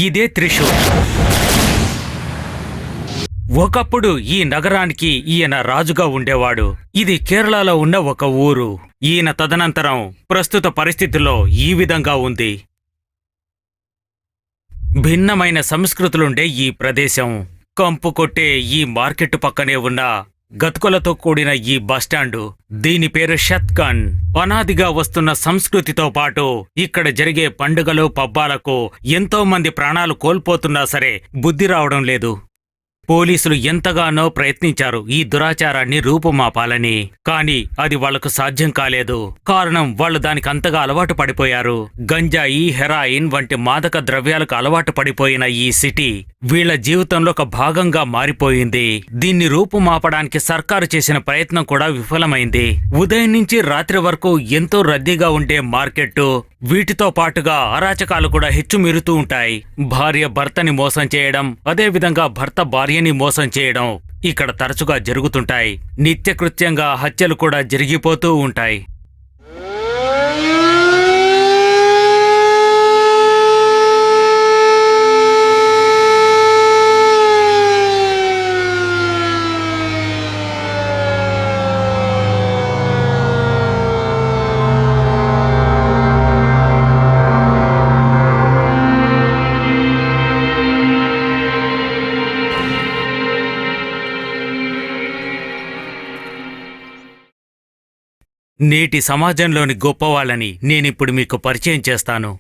ఇదే త్రిశూర్. ఒకప్పుడు ఈ నగరానికి ఈయన రాజుగా ఉండేవాడు. ఇది కేరళలో ఉన్న ఒక ఊరు. ఈయన తదనంతరం ప్రస్తుత పరిస్థితుల్లో ఈ విధంగా ఉంది. భిన్నమైన సంస్కృతులుండే ఈ ప్రదేశం, కంపు కొట్టే ఈ మార్కెట్ పక్కనే ఉన్న గతుకులతో కూడిన ఈ బస్టాండు, దీని పేరు షత్కన్. అనాదిగా వస్తున్న సంస్కృతితో పాటు ఇక్కడ జరిగే పండుగలు పబ్బాలకు ఎంతో మంది ప్రాణాలు కోల్పోతున్నా సరే బుద్ధి రావడం లేదు. పోలీసులు ఎంతగానో ప్రయత్నించారు ఈ దురాచారాన్ని రూపుమాపాలని, కానీ అది వాళ్లకు సాధ్యం కాలేదు. కారణం వాళ్ళు దానికి అంతగా అలవాటు పడిపోయారు. గంజాయి, హెరాయిన్ వంటి మాదక ద్రవ్యాలకు అలవాటు పడిపోయిన ఈ సిటీ వీళ్ల జీవితంలో ఒక భాగంగా మారిపోయింది. దీన్ని రూపుమాపడానికి సర్కారు చేసిన ప్రయత్నం కూడా విఫలమైంది. ఉదయం నుంచి రాత్రి వరకు ఎంతో రద్దీగా ఉండే మార్కెట్టు, వీటితో పాటుగా అరాచకాలు కూడా హెచ్చుమీరుతూ ఉంటాయి. భార్య భర్తని మోసం చేయడం, అదేవిధంగా భర్త భార్యని మోసం చేయడం ఇక్కడ తరచుగా జరుగుతుంటాయి. నిత్యకృత్యంగా హత్యలు కూడా జరిగిపోతూ ఉంటాయి. నేటి సమాజంలోని గొప్పవాళ్ళని నేనిప్పుడు మీకు పరిచయం చేస్తాను.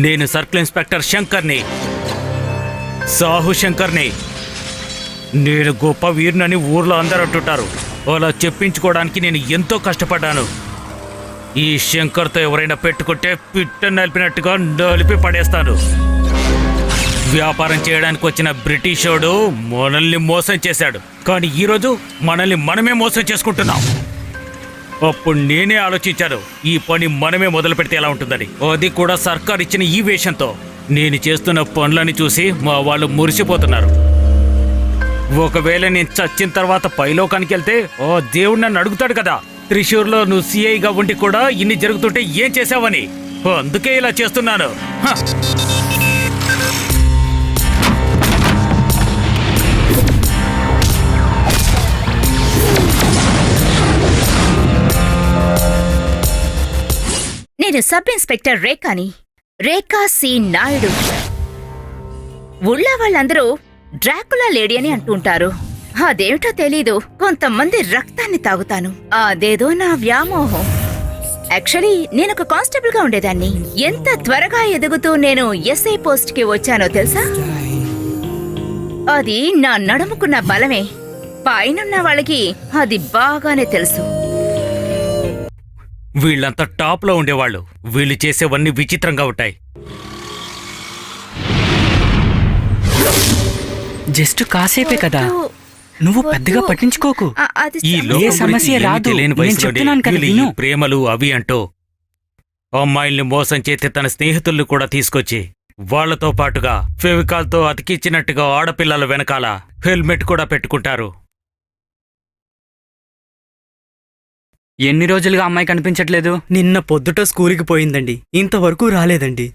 నేను సర్కిల్ ఇన్స్పెక్టర్ శంకర్ని, సాహు శంకర్ని. నేను గొప్ప వీరునని ఊర్లో అందరూ అంటుంటారు. అలా చెప్పించుకోవడానికి నేను ఎంతో కష్టపడ్డాను. ఈ శంకర్తో ఎవరైనా పెట్టుకుంటే పిట్ట నలిపినట్టుగా నలిపి పడేస్తాను. వ్యాపారం చేయడానికి వచ్చిన బ్రిటిషోడు మనల్ని మోసం చేశాడు, కానీ ఈరోజు మనల్ని మనమే మోసం చేసుకుంటున్నాం. అప్పుడు నేనే ఆలోచించాను, ఈ పని మనమే మొదలు పెడితే ఎలా ఉంటుందని. అది కూడా సర్కార్ ఇచ్చిన ఈ వేషంతో. నేను చేస్తున్న పనులని చూసి మా వాళ్ళు మురిసిపోతున్నారు. ఒకవేళ నేను చచ్చిన తర్వాత పైలోకానికి వెళ్తే ఓ దేవుడు నన్ను అడుగుతాడు కదా, త్రిశూర్లో నువ్వు సిఐగా ఉండి కూడా ఇన్ని జరుగుతుంటే ఏం చేసావని. అందుకే ఇలా చేస్తున్నాను. నేను సబ్ ఇన్స్పెక్టర్ రేఖాని, రేఖా సి నాయుడు. ఊళ్ళో వాళ్ళందరూ డ్రాకులా లేడీ అని అంటుంటారు. అదేమిటో తెలీదు, కొంతమంది రక్తాన్ని తాగుతాను. అదేదో నా వ్యామోహం. యాక్చువల్లీ నేనొక కానిస్టేబుల్ గా ఉండేదాన్ని. ఎంత త్వరగా ఎదుగుతూ నేను ఎస్ఐ పోస్ట్ కి వచ్చానో తెలుసా? అది నా నడుముకున్న బలమే. పైనున్న వాళ్ళకి అది బాగానే తెలుసు. వీళ్ళంతా టాప్ లో ఉండేవాళ్ళు. వీళ్ళు చేసేవన్నీ విచిత్రంగా ఉంటాయి. జస్ట్ కాసేపే కదా, నువ్వు పెద్దగా పట్టించుకోకు. ఈ సమస్య రాదు. ప్రేమలు అవి అంటూ అమ్మాయిల్ని మోసం చేసి తన స్నేహితుల్ని కూడా తీసుకొచ్చి వాళ్లతో పాటుగా ఫెవికాల్తో అతికిచ్చినట్టుగా ఆడపిల్లల వెనకాల హెల్మెట్ కూడా పెట్టుకుంటారు. ఎన్ని రోజులుగా అమ్మాయి కనిపించట్లేదు? నిన్న పొద్దుట స్కూల్కి పోయిందండి, ఇంతవరకు రాలేదండి.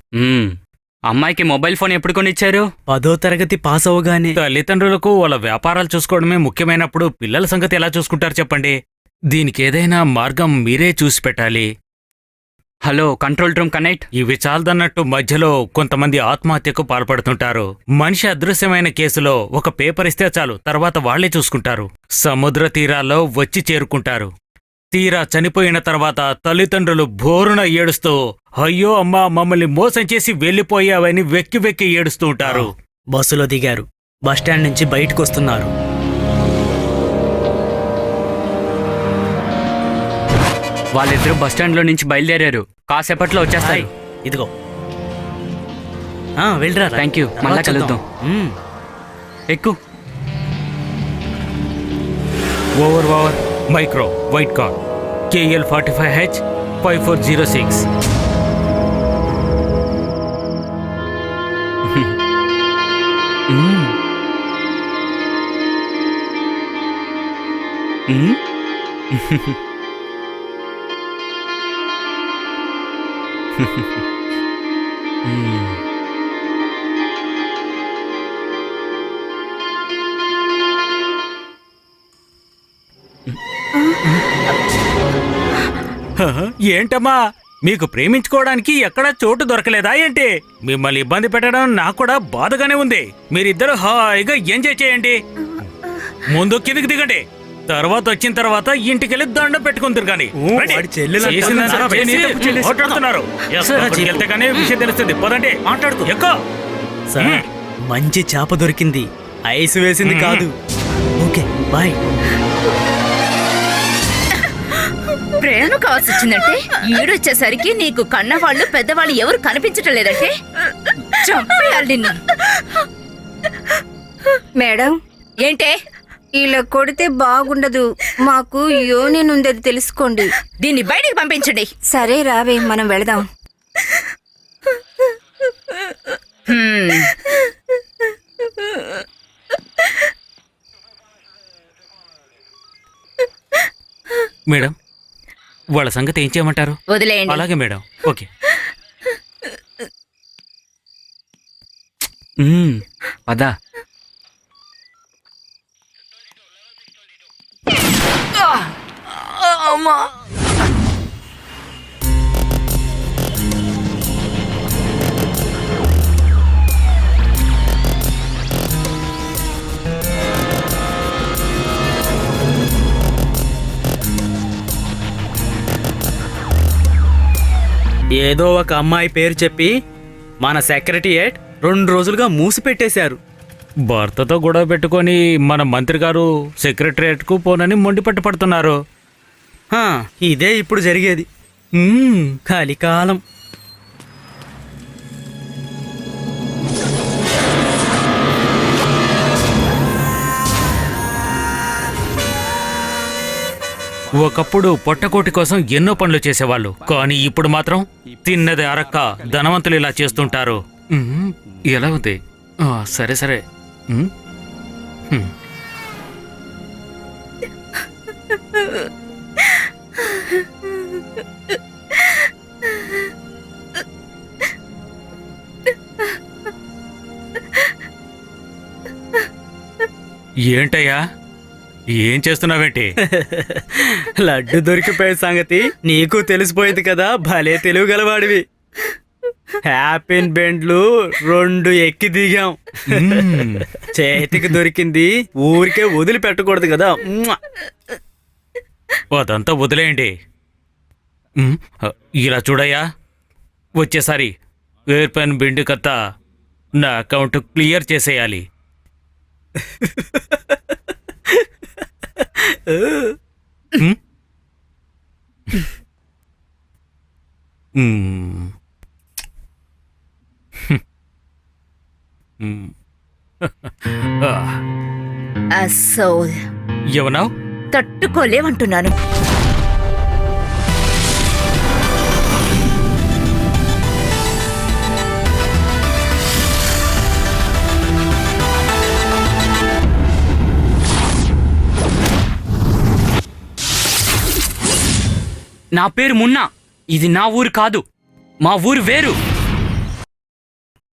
అమ్మాయికి మొబైల్ ఫోన్ ఎప్పుడు కొనిచ్చారు? 10వ తరగతి పాస్ అవగానే. తల్లిదండ్రులకు వాళ్ళ వ్యాపారాలు చూసుకోవడమే ముఖ్యమైనప్పుడు పిల్లల సంగతి ఎలా చూసుకుంటారు చెప్పండి. దీనికి ఏదైనా మార్గం మీరే చూసి పెట్టాలి. Hello control room connect. ఇవి చాలదన్నట్టు మధ్యలో కొంతమంది ఆత్మహత్యకు పాల్పడుతుంటారు. మనిషి అదృశ్యమైన కేసులో ఒక పేపర్ ఇస్తే చాలు, తర్వాత వాళ్లే చూసుకుంటారు. సముద్ర తీరాల్లో వచ్చి చేరుకుంటారు. తీరా చనిపోయిన తర్వాత తల్లిదండ్రులు బోరున ఏడుస్తూ అయ్యో అమ్మా మమ్మల్ని మోసం చేసి వెళ్లిపోయావని వెక్కి వెక్కి ఏడుస్తూ ఉంటారు. బస్సులో దిగారు. బస్టాండ్ నుంచి బయటకు వస్తున్నారు. వాళ్ళిద్దరూ బస్టాండ్ లో నుంచి బయలుదేరారు. కాసేపట్లో వచ్చేస్తారు. ఇదిగో వెళ్ళరా. Thank you. మళ్ళా కలుద్దాం. ఎక్కు. Over micro white car KL 45H 5406. ఏంటమ్మా, మీకు ప్రేమించుకోవడానికి ఎక్కడా చోటు దొరకలేదా ఏంటి? మిమ్మల్ని ఇబ్బంది పెట్టడం నాకు కూడా బాధగానే ఉంది. మీరిద్దరు హాయిగా ఎంజాయ్ చేయండి. ముందు కిందికి దిగండి, తర్వాత వచ్చిన తర్వాత ఇంటికెళ్ళి దండం పెట్టుకుంటారు. కానీ వెళ్తే కానీ విషయం తెలుస్తుంది. పదండి, మాట్లాడుకో. ఎక్కువ సార్, మంచి చేప దొరికింది. ఐస్ వేసింది కాదు. Okay bye. ప్రయాణం కావాల్సి వచ్చిందంటే ఈడొచ్చేసరికి నీకు కన్నవాళ్ళు పెద్దవాళ్ళు ఎవరు కనిపించటం లేదంటే చంపేయాలి నిన్ను. మేడం, ఏంటే ఇలా కొడితే బాగుండదు. మాకు యూనియన్ ఉందని తెలుసుకోండి. దీన్ని బయటికి పంపించండి. సరే రావే, మనం వెళదాం. మేడం, వాళ్ళ సంగతి ఏం చేయమంటారు? వదిలేయండి. అలాగే మేడం. ఓకే. పదా. ఏదో ఒక అమ్మాయి పేరు చెప్పి మన సెక్రటరియేట్ 2 రోజులుగా మూసిపెట్టేశారు. భర్తతో గొడవ పెట్టుకొని మన మంత్రి గారు సెక్రటరియట్కు పోనని మొండిపట్టు పడుతున్నారు. ఇదే ఇప్పుడు జరిగేది. కలికాలం. ఒకప్పుడు పొట్టకోటి కోసం ఎన్నో పనులు చేసేవాళ్ళు, కానీ ఇప్పుడు మాత్రం తిన్నది అరక్క ధనవంతులు ఇలా చేస్తుంటారు. ఎలా ఉంది? సరే సరే. ఏంటయ్యా, ఏం చేస్తున్నావేంటి? లడ్డు దొరికిపోయే సంగతి నీకు తెలిసిపోయింది కదా. భలే తెలివి గలవాడివి. హ్యాపీన్ బెండ్లు 2 ఎక్కి దిగాం. చేతికి దొరికింది ఊరికే వదిలిపెట్టకూడదు కదా. అదంతా వదిలేయండి. ఇలా చూడయ్యా, వచ్చేసారి ఎయిర్పెన్ బిండు కత్తా నా అకౌంట్ క్లియర్ చేసేయాలి. అసోల్ ఏమన్నావు? తట్టుకోలేమంటున్నాను. నా పేరు మున్నా. ఇది నా ఊరు కాదు, మా ఊరు వేరు.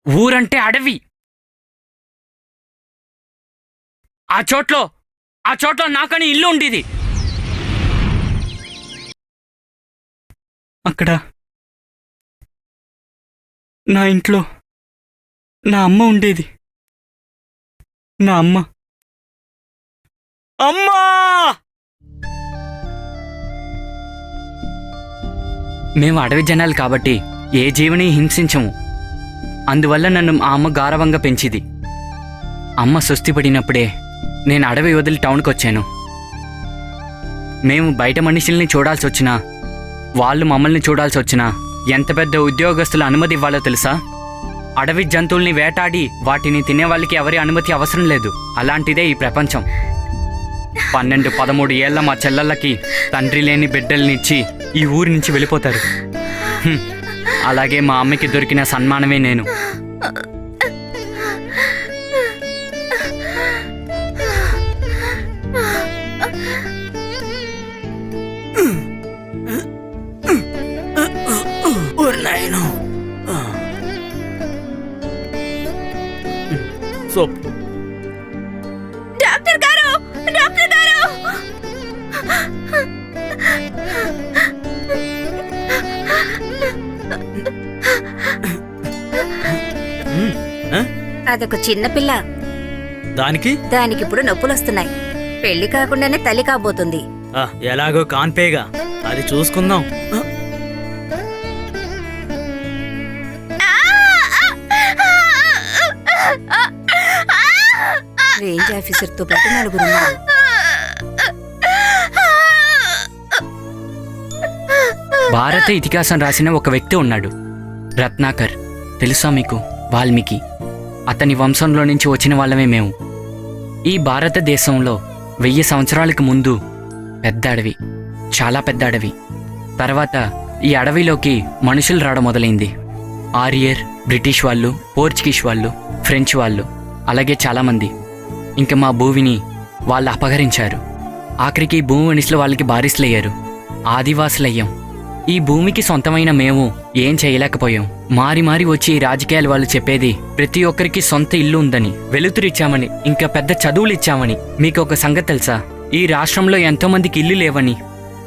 ఊరంటే అడవి. ఆ చోట్లో నాకని ఇల్లు ఉండేది. అక్కడ నా ఇంట్లో నా అమ్మ ఉండేది. నా అమ్మ. అమ్మా! మేము అడవి జనాలు కాబట్టి ఏ జీవిని హింసించము. అందువల్ల నన్ను మా అమ్మ గారవంగా పెంచిది. అమ్మ సుస్థి పడినప్పుడే నేను అడవి వదిలి టౌన్కి వచ్చాను. మేము బయట మనుషుల్ని చూడాల్సి వచ్చినా, వాళ్ళు మమ్మల్ని చూడాల్సి వచ్చినా ఎంత పెద్ద ఉద్యోగస్తుల అనుమతి ఇవ్వాలో తెలుసా? అడవి జంతువుల్ని వేటాడి వాటిని తినే వాళ్ళకి ఎవరి అనుమతి అవసరం లేదు. అలాంటిదే ఈ ప్రపంచం. 12-13 ఏళ్ల మా చెల్లెళ్ళకి తండ్రి లేని బిడ్డల్నిచ్చి ఈ ఊరి నుంచి వెళ్ళిపోతారు. అలాగే మా అమ్మకి దొరికిన సన్మానమే నేను. డాక్టర్ గారు, డాక్టర్ గారు! అదొక చిన్న పిల్ల. దానికి ఇప్పుడు నొప్పులొస్తున్నాయి. పెళ్లి కాకుండానే తల్లి కాబోతుంది. ఎలాగో కాన్పేగా, అది చూసుకుందాం. రేంజ్ ఆఫీసర్తో పాటు 4 ఉన్నారు. భారత ఇతిహాసం రాసిన ఒక వ్యక్తి ఉన్నాడు, రత్నాకర్. తెలుసా మీకు? వాల్మీకి. అతని వంశంలో నుంచి వచ్చిన వాళ్ళమే మేము. ఈ భారతదేశంలో 1000 సంవత్సరాలకు ముందు పెద్ద అడవి, చాలా పెద్ద అడవి. తర్వాత ఈ అడవిలోకి మనుషులు రావడం మొదలైంది. ఆరియర్, బ్రిటిష్ వాళ్ళు, పోర్చుగీస్ వాళ్ళు, ఫ్రెంచ్ వాళ్ళు, అలాగే చాలామంది. ఇంకా మా భూమిని వాళ్ళు అపహరించారు. ఆఖరికి భూమి మనుషులు వాళ్ళకి బారిస్లయ్యారు. ఆదివాసులయ్యాం. ఈ భూమికి సొంతమైన మేము ఏం చేయలేకపోయాం. మారి మారి వచ్చి ఈ రాజకీయాలు వాళ్ళు చెప్పేది ప్రతి ఒక్కరికి సొంత ఇల్లు ఉందని, వెలుతురిచ్చామని, ఇంకా పెద్ద చదువులు ఇచ్చామని. మీకు ఒక సంగతి తెలుసా? ఈ రాష్ట్రంలో ఎంతో మందికి ఇల్లు లేవని,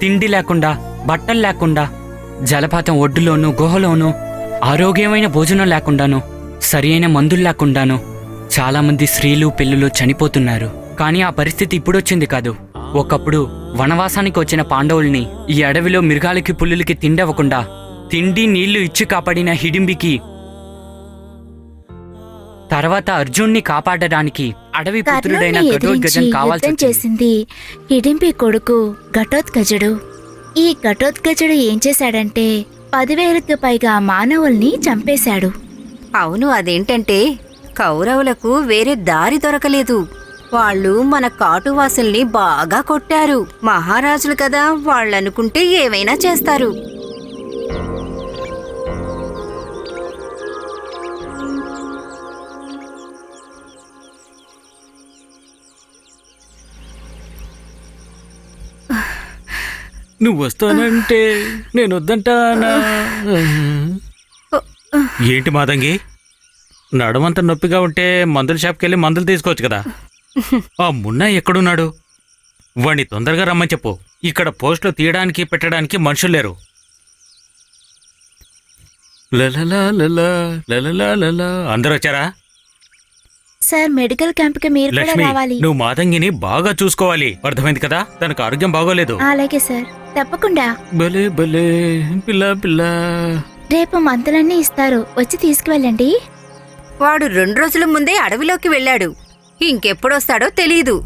తిండి లేకుండా, బట్టలు లేకుండా, జలపాతం ఒడ్డులోనూ గుహలోనూ ఆరోగ్యమైన భోజనం లేకుండాను, సరి అయిన మందులు లేకుండాను చాలామంది స్త్రీలు పిల్లలు చనిపోతున్నారు. కానీ ఆ పరిస్థితి ఇప్పుడొచ్చింది కాదు. ఒకప్పుడు వనవాసానికి వచ్చిన పాండవుల్ని ఈ అడవిలో మృగాలకి పుల్లులకి తిండవకుండా తిండి నీళ్లు ఇచ్చి కాపాడిన హిడింబికి తర్వాత అర్జున్ని కాపాడడానికి అడవి పుత్రుడైన ఘటోత్కచుడు కావాల్సి యుద్ధం చేసింది హిడింబి కొడుకు ఘటోత్కచుడు. ఈ ఘటోత్కచుడు ఏం చేశాడంటే 10,000కు పైగా మానవుల్ని చంపేశాడు. అవును, అదేంటంటే కౌరవులకు వేరే దారి దొరకలేదు. వాళ్ళు మన కాటువాసుల్ని బాగా కొట్టారు. మహారాజులు కదా, వాళ్ళనుకుంటే ఏమైనా చేస్తారు. నువ్వు వస్తానంటే నేను వద్దంటానా? ఏంటి మాదంగి, నడమంత నొప్పిగా ఉంటే మందుల షాప్కి వెళ్ళి మందులు తీసుకోవచ్చు కదా. ఆ మున్నా ఎక్కడున్నాడు? వాణ్ణి తొందరగా రమ్మని చెప్పు. ఇక్కడ పోస్టులు తీయడానికి పెట్టడానికి మనుషులు లేరు. లలలా లలా, లలలా లలా. అందరూ వచ్చారా? సార్, మెడికల్ క్యాంప్కి మీరు కూడా లక్ష్మి, రావాలి. నువ్వు మాతంగిని బాగా చూసుకోవాలి. అర్థమైంది కదా? తనకు ఆరోగ్యం బాగోలేదు. అలాగే సార్, తప్పకుండా. భలే భలే పిల్ల పిల్ల. రేపు మందులన్నీ ఇస్తారు, వచ్చి తీసుకువెళ్ళండి. వాడు 2 రోజుల ముందే అడవిలోకి వెళ్ళాడు. ఇంకెప్పుడొస్తాడో తెలీదు.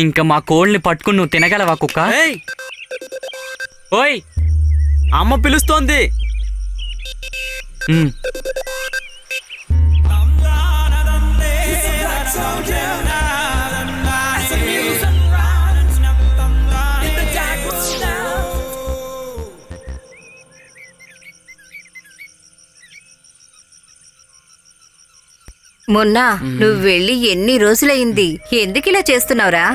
ఇంకా మా కోళ్ళని పట్టుకుని నువ్వు తినగలవా కుక్క? ఏయ్, ఓయ్. అమ్మ పిలుస్తోంది. ఉమ్. మొన్న నువ్వు వెళ్ళి ఎన్ని రోజులయ్యింది? ఎందుకు ఇలా చేస్తున్నావురా?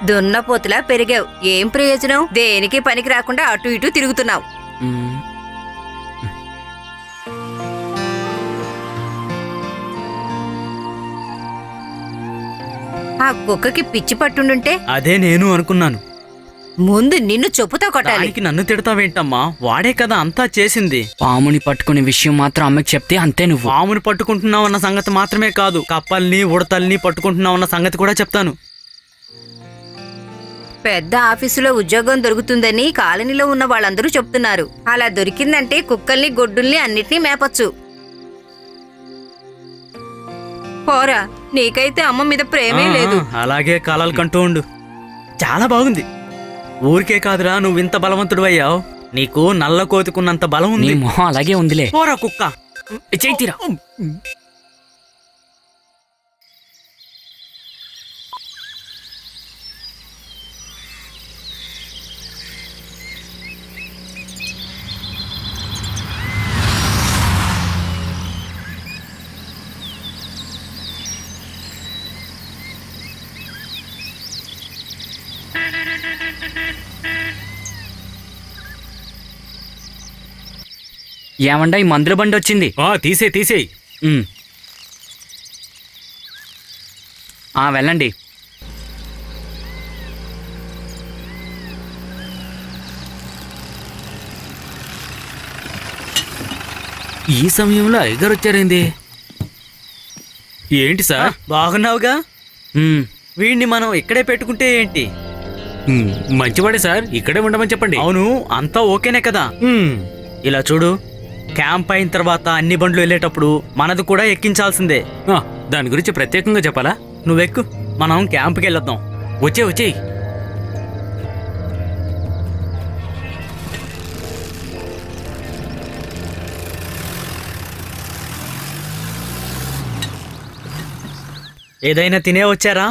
దున్నపోతులా పెరిగావు. ఏం ప్రయోజనం? దేనికి పనికి రాకుండా అటు ఇటు తిరుగుతున్నావు. ఉమ్. ఆ కుక్కకి పిచ్చి పట్టుండుంటే అదే నేను అనుకున్నాను. ముందు నిన్ను చెప్పుతో కొట్టాలి. దానికి నన్ను తిడతావేంటమ్మా? వాడే కదా అంతా చేసింది. పాముని పట్టుకునే విషయం మాత్రం అమ్మకి చెప్తే అంతే నువ్వు. పాముని పట్టుకుంటున్నావన్న సంగతి మాత్రమే కాదు, కప్పల్ని ఉడతల్ని పట్టుకుంటున్నావన్న సంగతి కూడా చెప్తాను. పెద్ద ఆఫీసులో ఉద్యోగం దొరుకుతుందని కాలనీలో ఉన్న వాళ్ళందరూ చెప్తున్నారు. అలా దొరికిందంటే కుక్కల్ని గొడ్డుల్ని అన్నిటినీ మేపచ్చు. పోరా, నీకైతే అమ్మ మీద ప్రేమే లేదు. అలాగే కలలు కంటూ ఉండు. చాలా బాగుంది. ఊరికే కాదురా, నువ్వు ఇంత బలవంతుడు అయ్యావు. నీకు నల్ల కోతికున్నంత బలం నీ ఉంది. మొహం అలాగే ఉందిలే. పోరా కుక్క. చేయిరా. ఏమండా ఈ మందుల బండి వచ్చింది. తీసేయ్. ఉమ్. వెళ్ళండి. ఈ సమయంలో అయ్యగారు వచ్చారేంది? ఏంటి సార్? బాగున్నావుగా? ఉమ్. వీడిని మనం ఇక్కడే పెట్టుకుంటే ఏంటి? మంచివాడే సార్, ఇక్కడే ఉండమని చెప్పండి. అవును, అంతా ఓకేనే కదా? ఇలా చూడు, క్యాంప్ అయిన తర్వాత అన్ని బండ్లు వెళ్ళేటప్పుడు మనది కూడా ఎక్కించాల్సిందే. దాని గురించి ప్రత్యేకంగా చెప్పాలా? నువ్వెక్కు, మనం క్యాంప్కి వెళ్ళొద్దాం. వచ్చేయ్. ఏదైనా తినే వచ్చారా?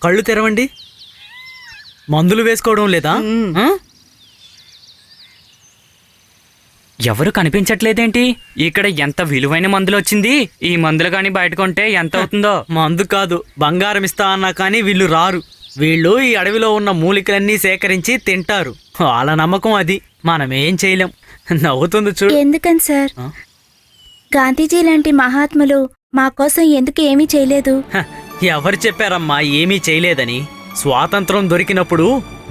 కళ్ళు తెరవండి. మందులు వేసుకోవడం లేదా? ఎవరు కనిపించట్లేదేంటి? ఇక్కడ ఎంత విలువైన మందులు వచ్చింది. ఈ మందులు కానీ బయట కొంటే ఎంత అవుతుందో? మందు కాదు, బంగారం ఇస్తా అన్నా కానీ వీళ్ళు రారు. వీళ్ళు ఈ అడవిలో ఉన్న మూలికలన్నీ సేకరించి తింటారు. వాళ్ళ నమ్మకం అది. మనమేం చేయలేం. నవ్వుతుంది చూడు. ఎందుకని సార్? గాంధీజీ లాంటి మహాత్ములు మా కోసం ఎందుకు ఏమీ చేయలేదు? ఎవరు చెప్పారమ్మా ఏమీ చేయలేదని? స్వాతంత్రం దొరికినప్పుడు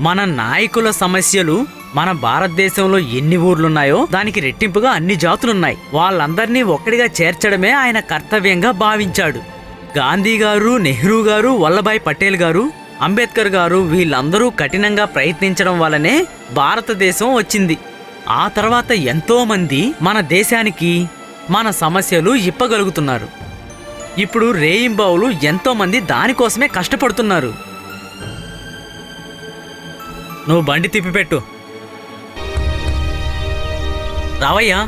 మన నాయకుల సమస్యలు, మన భారతదేశంలో ఎన్ని ఊర్లున్నాయో దానికి రెట్టింపుగా అన్ని జాతులున్నాయి. వాళ్ళందరినీ ఒక్కడిగా చేర్చడమే ఆయన కర్తవ్యంగా భావించాడు. గాంధీ గారు, నెహ్రూ గారు, వల్లభాయ్ పటేల్ గారు, అంబేద్కర్ గారు వీళ్ళందరూ కఠినంగా ప్రయత్నించడం వల్లనే భారతదేశం వచ్చింది. ఆ తర్వాత ఎంతో మంది మన దేశానికి మన సమస్యలు ఇప్పగలుగుతున్నారు. ఇప్పుడు రేయింబావులు ఎంతో మంది దానికోసమే కష్టపడుతున్నారు. నువ్వు బండి తిప్పిపెట్టు. రావయ్యా.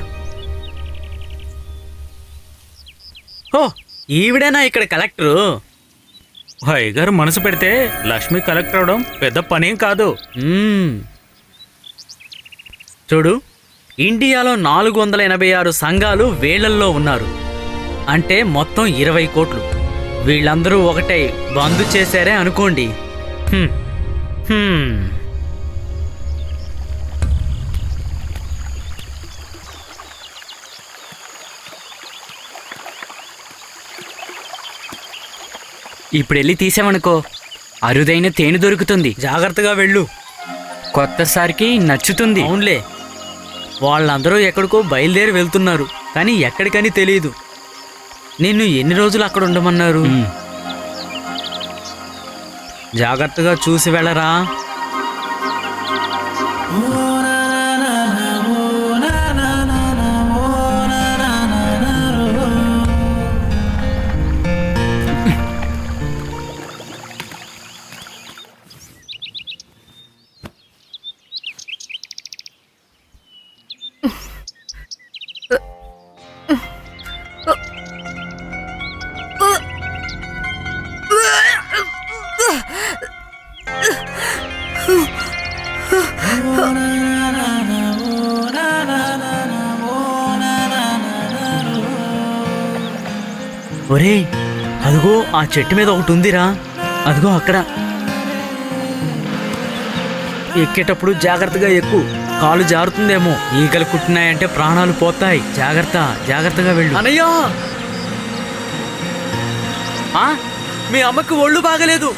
ఓ, ఈవిడేనా ఇక్కడ కలెక్టరు? అయ్యగారు మనసు పెడితే లక్ష్మి కలెక్టర్ అవడం పెద్ద పనేం కాదు. చూడు, ఇండియాలో 486 సంఘాలు వేళ్లల్లో ఉన్నారు. అంటే మొత్తం 20 కోట్లు. వీళ్ళందరూ ఒకటై బంద్ చేశారే అనుకోండి. ఇప్పుడు వెళ్ళి తీసామనుకో, అరుదైన తేనె దొరుకుతుంది. జాగ్రత్తగా వెళ్ళు. కొత్తసారికి నచ్చుతుంది. అవునులే, వాళ్ళందరూ ఎక్కడికో బయలుదేరి వెళ్తున్నారు, కానీ ఎక్కడికని తెలియదు. నిన్ను ఎన్ని రోజులు అక్కడ ఉండమన్నారు? జాగ్రత్తగా చూసి వెళ్ళరా. ఒరేయ్, అదిగో ఆ చెట్టు మీద ఒకటి ఉందిరా. అదిగో అక్కడ. ఎక్కేటప్పుడు జాగ్రత్తగా ఎక్కు, కాలు జారుతుందేమో. ఈగలు కుట్టినాయంటే ప్రాణాలు పోతాయి. జాగ్రత్తగా వెళ్ళు. అన్నయ్య, ఆ, మీ అమ్మకి ఒళ్ళు బాగలేదు.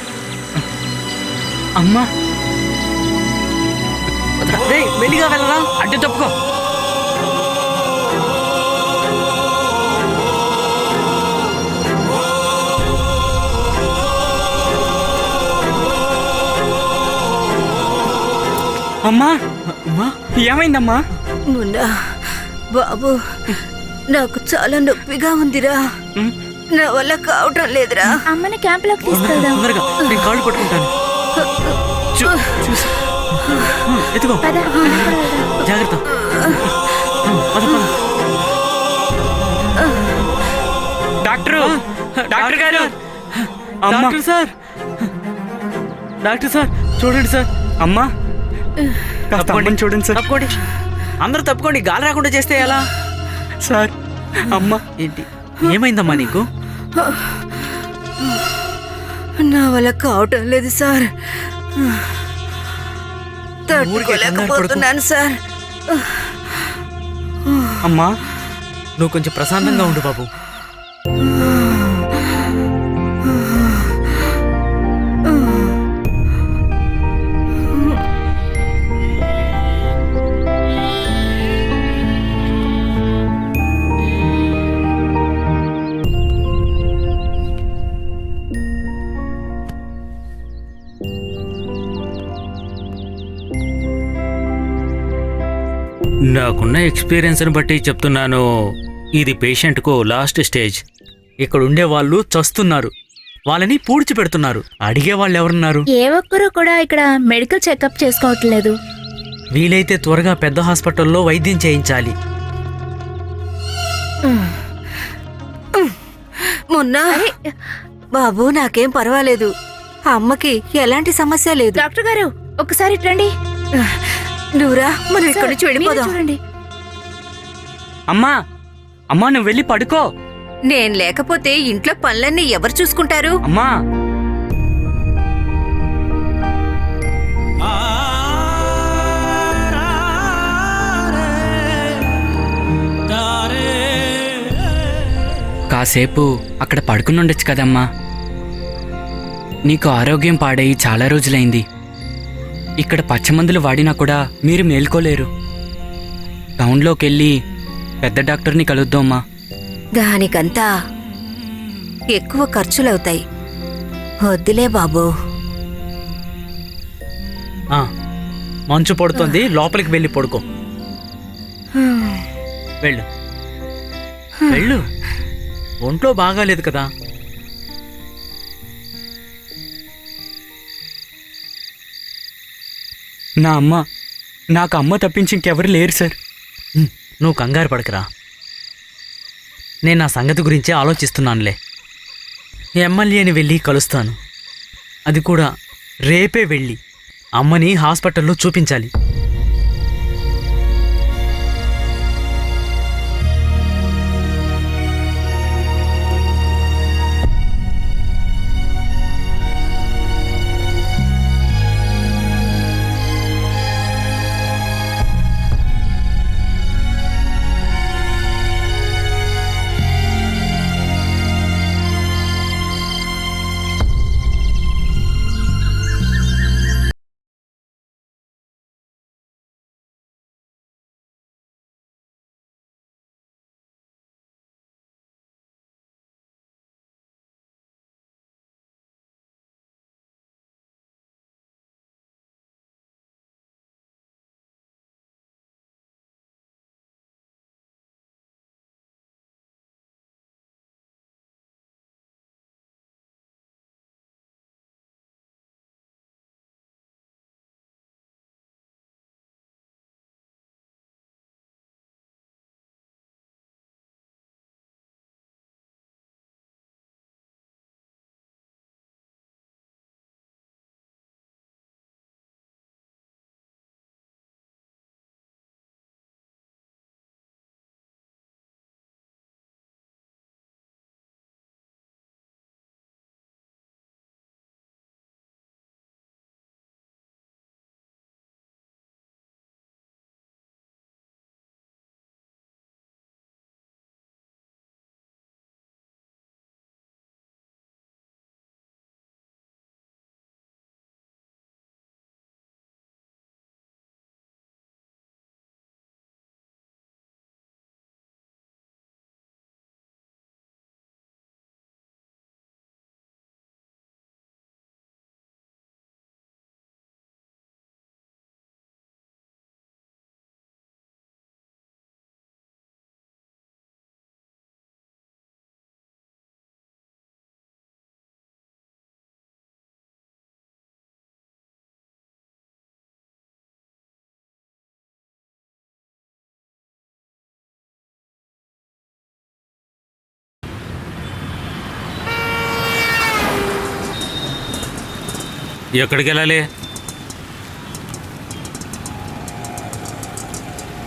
అమ్మా, రేయ్, మెల్లిగా వెళ్ళరా. అడ్డు తప్పుకో. అమ్మా, అమ్మా, ఏమైందమ్మా? మున్నా బాబు, నాకు చాలా నొప్పిగా ఉందిరా. ఉమ్, నా వల్ల కావటం లేదురా. అమ్మని క్యాంప్లోకి తీసుకెళ్దాం. తొందరగా నేను కాళ్ళు పట్టుకుంటాను. చూసి ఎత్తుకో. పద, జాగ్రత్త. పద, పద. డాక్టరు, డాక్టర్ గారు. అమ్మా, డాక్టర్ సార్, డాక్టర్ సార్, చూడండి సార్. అమ్మా, కాస్త అమ్మని చూడండి సార్. తప్పుకోండి, అందరూ తప్పుకోండి. గాలి రాకుండా చేస్తే ఎలా? సార్, అమ్మా. ఏంటి, ఏమైందమ్మా నీకు? నా వల్ల కావటం లేదు సార్. ఊరికే కంగారు పడకు. తట్టుకోలేకపోతున్నాను సార్. అమ్మా, నువ్వు కొంచెం ప్రశాంతంగా ఉండు బాబు. నాకున్న ఎక్స్పీరియన్స్ని బట్టి చెప్తున్నాను, ఇది పేషెంట్కు లాస్ట్ స్టేజ్. ఇక్కడ ఉండే వాళ్ళు చస్తున్నారు, వాళ్ళని పూడ్చి పెడుతున్నారు. అడిగే వాళ్ళు ఎవరున్నారు? ఏ ఒక్కరూ కూడా ఇక్కడ మెడికల్ చెకప్ చేసుకోవట్లేదు. వీలైతే త్వరగా పెద్ద హాస్పిటల్లో వైద్యం చేయించాలి. మున్నా బాబు, నాకేం పర్వాలేదు. అమ్మకి ఎలాంటి సమస్య లేదు. డాక్టర్ గారు, ఒకసారి రండి. నువ్వురా, మనం ఇక్కడి సార్, నుంచి మీరే వెళ్ళిపోదాం. చూడండి. అమ్మా, అమ్మా, నువ్వు వెళ్ళి పడుకో. నేను లేకపోతే ఇంట్లో పనులన్నీ ఎవరు చూసుకుంటారు? అమ్మా, కాసేపు అక్కడ పడుకుని ఉండొచ్చు కదమ్మా. నీకు ఆరోగ్యం పాడయి చాలా రోజులైంది. ఇక్కడ పచ్చమందులు వాడినా కూడా మీరు మేల్కోలేరు. టౌన్లోకి వెళ్ళి పెద్ద డాక్టర్ని కలుద్దామా. దానికంతా ఎక్కువ ఖర్చులవుతాయి. వద్దులే బాబు. ఆ, మంచు పడుతుంది, లోపలికి వెళ్ళి పడుకో. వెళ్ళు, వెళ్ళు. ఒంట్లో బాగాలేదు కదా. నా అమ్మ, నాకు అమ్మ తప్పించి ఇంకెవరు లేరు సార్. నువ్వు కంగారు పడకరా. నేను నా సంగతి గురించే ఆలోచిస్తున్నానులే. ఎమ్మెల్యేని వెళ్ళి కలుస్తాను. అది కూడా రేపే వెళ్ళి అమ్మని హాస్పిటల్లో చూపించాలి. ఎక్కడికి వెళ్ళాలి?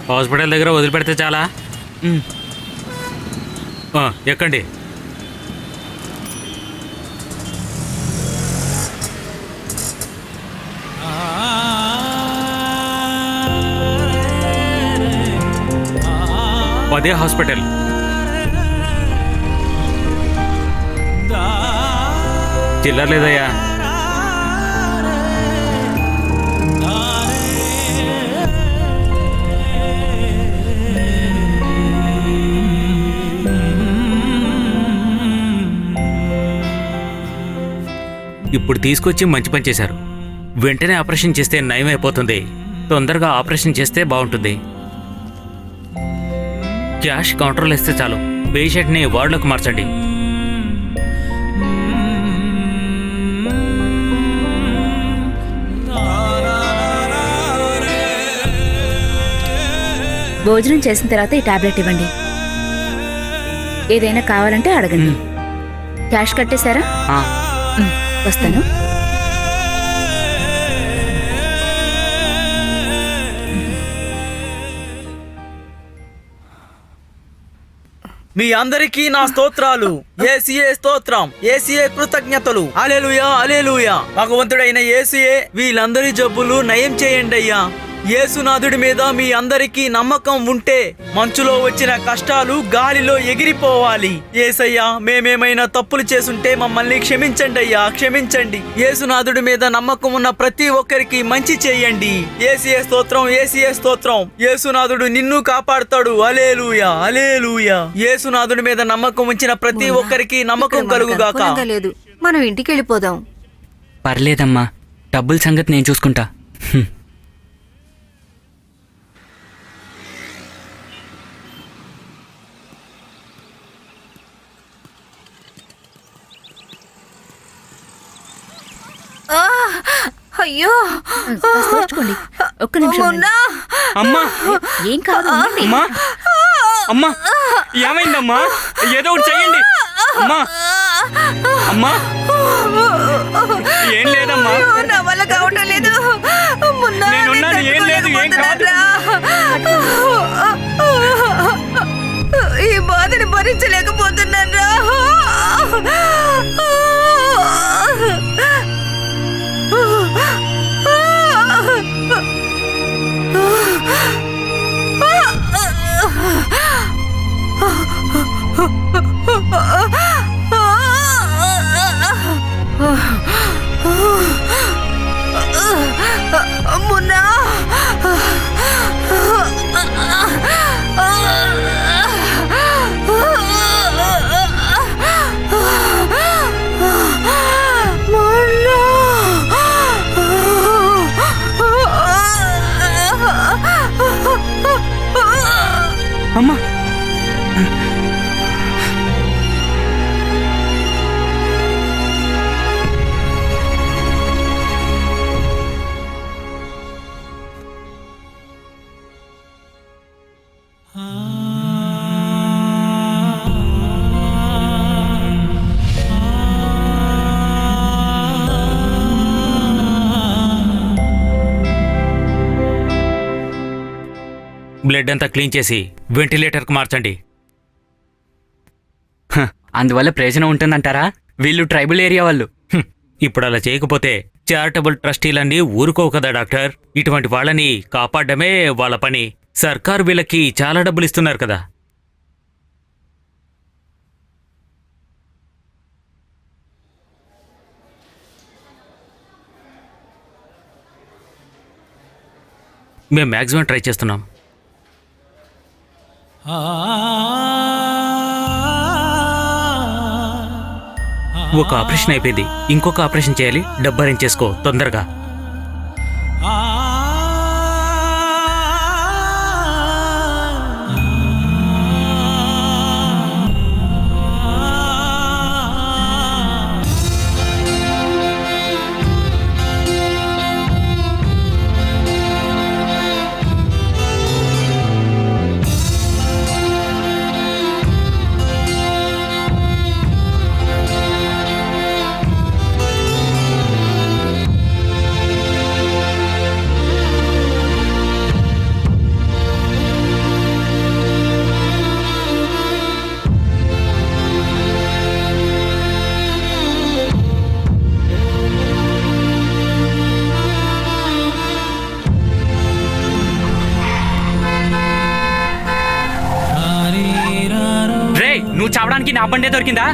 హాస్పిటల్ దగ్గర వదిలిపెడితే చాలా. ఉమ్, ఎక్కండి. అదే హాస్పిటల్. చిల్లర లేదయ్యా. ఇప్పుడు తీసుకొచ్చి మంచి పని చేశారు. వెంటనే ఆపరేషన్ చేస్తే నయం అయిపోతుంది. తొందరగా ఆపరేషన్ చేస్తే బాగుంటుంది. క్యాష్ కౌంటర్లో ఇస్తే చాలు. పేషెంట్ని వార్డులోకి మార్చండి. భోజనం చేసిన తర్వాత ఈ టాబ్లెట్ ఇవ్వండి. ఏదైనా కావాలంటే అడగండి. క్యాష్ కట్టేశారా? ఆ, వస్తాను. మీ అందరికీ నా స్తోత్రాలు. యేసుయే స్తోత్రం, యేసుయే కృతజ్ఞతలు. హల్లెలూయా, హల్లెలూయా. భగవంతుడైన యేసుయే వీళ్ళందరి జబ్బులు నయం చేయండి అయ్యా. యేసునాథుడి మీద మీ అందరికీ నమ్మకం ఉంటే మంచులో వచ్చిన కష్టాలు గాలిలో ఎగిరిపోవాలి. యేసయ్యా, మేమేమైనా తప్పులు చేసుంటే మమ్మల్ని క్షమించండి అయ్యా, క్షమించండి. యేసునాథుడి మీద నమ్మకం ఉన్న ప్రతి ఒక్కరికి మంచి చేయండి. యేసుయే స్తోత్రం, యేసుయే స్తోత్రం. యేసునాథుడు నిన్ను కాపాడుతాడు. హల్లెలూయా, హల్లెలూయా. యేసునాథుడి మీద నమ్మకం ఉంచిన ప్రతి ఒక్కరికి నమ్మకం ఇక్కడ మనకు కలుగుగాక. అనుకూలంగా లేదు. మనం ఇంటికి వెళ్ళిపోదాం. పర్లేదమ్మా, డబ్బుల సంగతి నేను చూసుకుంటా. హ్మ్. అయ్యో, కాస్త ఓర్చుకోండి. ఒక్క నిమిషం ఉండండి. అమ్మా, ఏం కాదు, ఉండండి. అమ్మా, అమ్మా, ఏమైందమ్మా? ఏదో ఒకటి చెయ్యండి. అమ్మా, అమ్మా, ఏం లేదమ్మా. నా వల్ల కావటం లేదు. మున్నా, నేనున్నాను, ఏం లేదు, ఏం కాదు. ఈ బాధని భరించలేకపోతున్నాను రా. మున్నా, అమ్మా, బ్లడ్ అంతా క్లీన్ చేసి వెంటిలేటర్కి మార్చండి. హ, అందువల్ల ప్రయోజనం ఉంటుందంటారా? వీళ్ళు ట్రైబల్ ఏరియా వాళ్ళు. ఇప్పుడు అలా చేయకపోతే చారిటబుల్ ట్రస్టీలన్నీ ఊరుకోవు కదా డాక్టర్. ఇటువంటి వాళ్ళని కాపాడమే వాళ్ళ పని. సర్కారు వీళ్ళకి చాలా డబ్బులు ఇస్తున్నారు కదా. మేము మ్యాక్సిమం ట్రై చేస్తున్నాం. ఒక ఆపరేషన్ అయిపోయింది, ఇంకొక ఆపరేషన్ చేయాలి. డబ్బు అరేంజ్ చేసుకో తొందరగా. రావడానికి నా బండే దొరికిందా?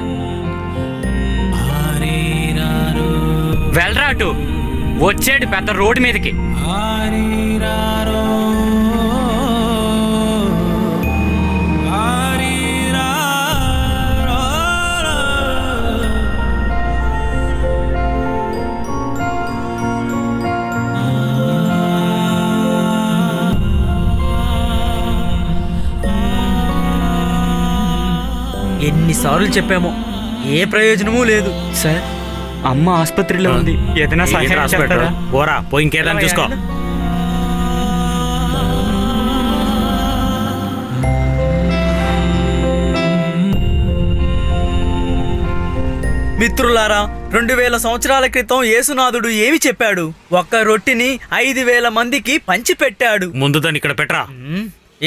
వెళ్ళరా అటు. వచ్చాడు పెద్ద రోడ్డు మీదకి. ఎన్నిసార్లు చెప్పామో ఏ ప్రయోజనమూ లేదు. సార్, అమ్మ ఆసుపత్రిలో ఉంది. ఏదైనా ఏంటి సహాయం రాసి పెట్టరు? చేస్తారా? పోరా పోయి ఇంకేదని చూసుకో. మిత్రులారా, 2000 సంవత్సరాల క్రితం యేసునాథుడు ఏమి చెప్పాడు? ఒక్క రొట్టిని 5000 మందికి పంచిపెట్టాడు. ముందు దాన్ని ఇక్కడ పెట్టరా.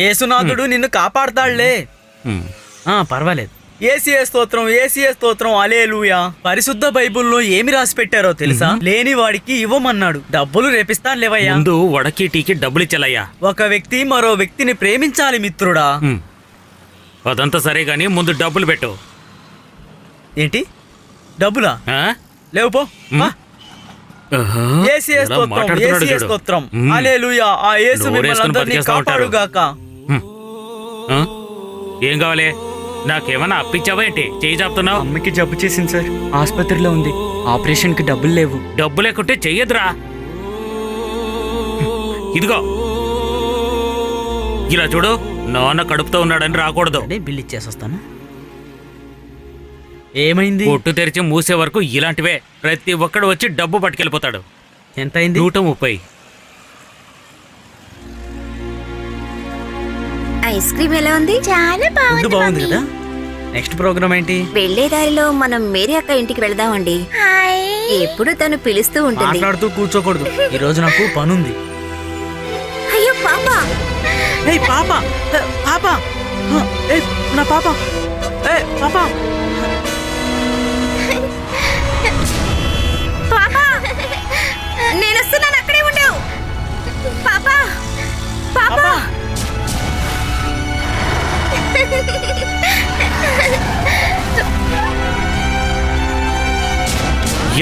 యేసునాథుడు నిన్ను కాపాడతాడులే. హ్మ్. పర్వాలేదు. ఏసీఏ స్తోత్రం, ఏసీఏ స్తోత్రం, హల్లెలూయా. పరిశుద్ధ బైబిల్లో ఏమి రాసి పెట్టారో తెలుసా? లేని వాడికి ఇవ్వమన్నాడు. డబ్బులు రేపిస్తాను లేవయ్యా. ముందు వడకి టీకి డబ్బులు ఇచ్చలయ్యా. ఒక వ్యక్తి మరో వ్యక్తిని ప్రేమించాలి మిత్రుడా. అదంతా సరే గాని ముందు డబ్బులు పెట్టు. ఏంటి డబ్బులా? ఆ? లేవు పో. ఆహా. ఏసీఏ ఎలా స్తోత్రం, మాట్లాడుతున్నాడు ఏసీఏ చూడు. స్తోత్రం, మ్. హల్లెలూయా. ఆ యేసు మిమ్మల్ని నోరేసుకుని అందరినీ బతికేస్తా ఉంటారు. కాపాడుగాక. ఆ? ఏం కావాలి? నాకేమన్నా అప్పించావా ఏంటి? చేయి చాపుతున్నావు. అమ్మకి జబ్బు చేసింది సార్, ఆసుపత్రిలో ఉంది. ఆపరేషన్ కి డబ్బులు లేవు. డబ్బు లేకుంటే చెయ్యదురా. ఇదిగో ఇలా చూడు, నాన్న కడుపుతో ఉన్నాడని రాకూడదు. బిల్ ఇచ్చేసొస్తాను. ఏమైంది? కొట్టు తెరిచి మూసే వరకు ఇలాంటివే. ప్రతి ఒక్కడు వచ్చి డబ్బు పట్టుకెళ్ళిపోతాడు. ఎంత అయింది? 130. ఐస్ క్రీమ్ ఎలా ఉంది? చాలా ఫుడ్ బాగుంది కదా. నెక్స్ట్ ప్రోగ్రామ్ ఏంటి? వెళ్లే దారిలో మనం మేరీ అక్క ఇంటికి వెళదామండి. ఎప్పుడు తను పిలుస్తూ ఉంటుంది. మాట్లాడుతూ కూర్చోకూడదు. ఈ రోజు నాకు పనుంది. అయ్యో పాప, ఏయ్ పాప, పాప, ఏయ్ నా పాప, ఏయ్ పాప. పాప, నేను వస్తున్నాను, అక్కడే ఉండవు. పాప, పాప.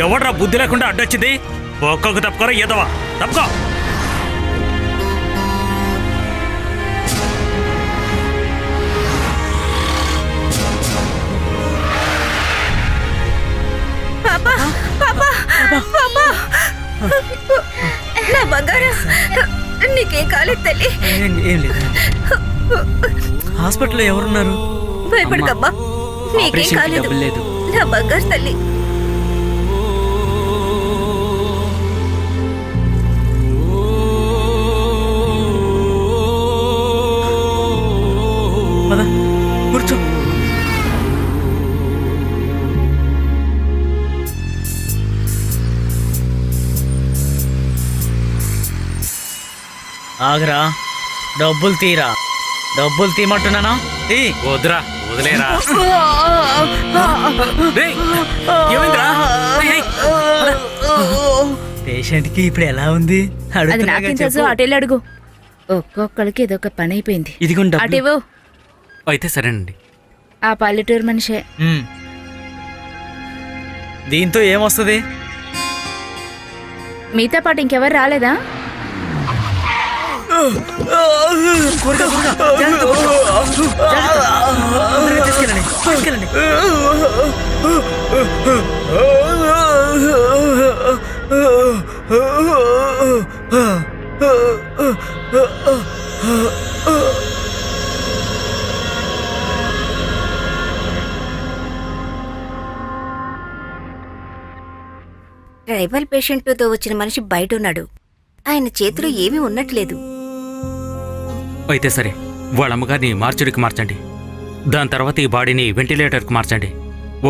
ఎవడ్రా బుద్ధి లేకుండా అడ్డొచ్చింది? ఒక్కొక్క తప్పుకోరా ఎదవా, తప్పుకో. పాప, పాప, పాప. నా బంగారం, నీకేం కాలేదు తల్లి. ఏం లేదు. హాస్పిటల్లో ఎవరున్నారు? భయపడకమ్మా, నీకేం ఆపరేషన్ కి కాలేదు. డబ్బులు లేదు. నా బంగారు తల్లి. పద, కూర్చో. ఆగరా, డబ్బులు తీరా. డబ్బులు తీయమంటున్నానా? తీ. వద్దురా, వదిలేరా. రేయ్, ఏమైందిరా? రేయ్, పేషెంట్ కి ఇప్పుడు ఎలా ఉంది? అది అడుగుతున్నాగా నాకేం తెలుసు, చెప్పు. అటెళ్ళి అడుగు. ఒక్కొక్కడికి ఇదొక పని అయిపోయింది. ఇదిగోండి డబ్బులు. అటేవో అయితే సరేనండి. ఆ పల్లెటూరు మనిషే. దీంతో ఏమొస్తుంది? మీతో పాటు ఇంకెవరు రాలేదా? తీసుకెళ్ళండి, తీసుకెళ్ళండి. ట్రైబల్ పేషెంట్తో వచ్చిన మనిషి బయట ఉన్నాడు. ఆయన చేతిలో ఏమీ ఉన్నట్లేదు. అయితే సరే, వాళ్ళ అమ్మగారిని మార్చురికి మార్చండి. దాని తర్వాత ఈ బాడీని వెంటిలేటర్కి మార్చండి.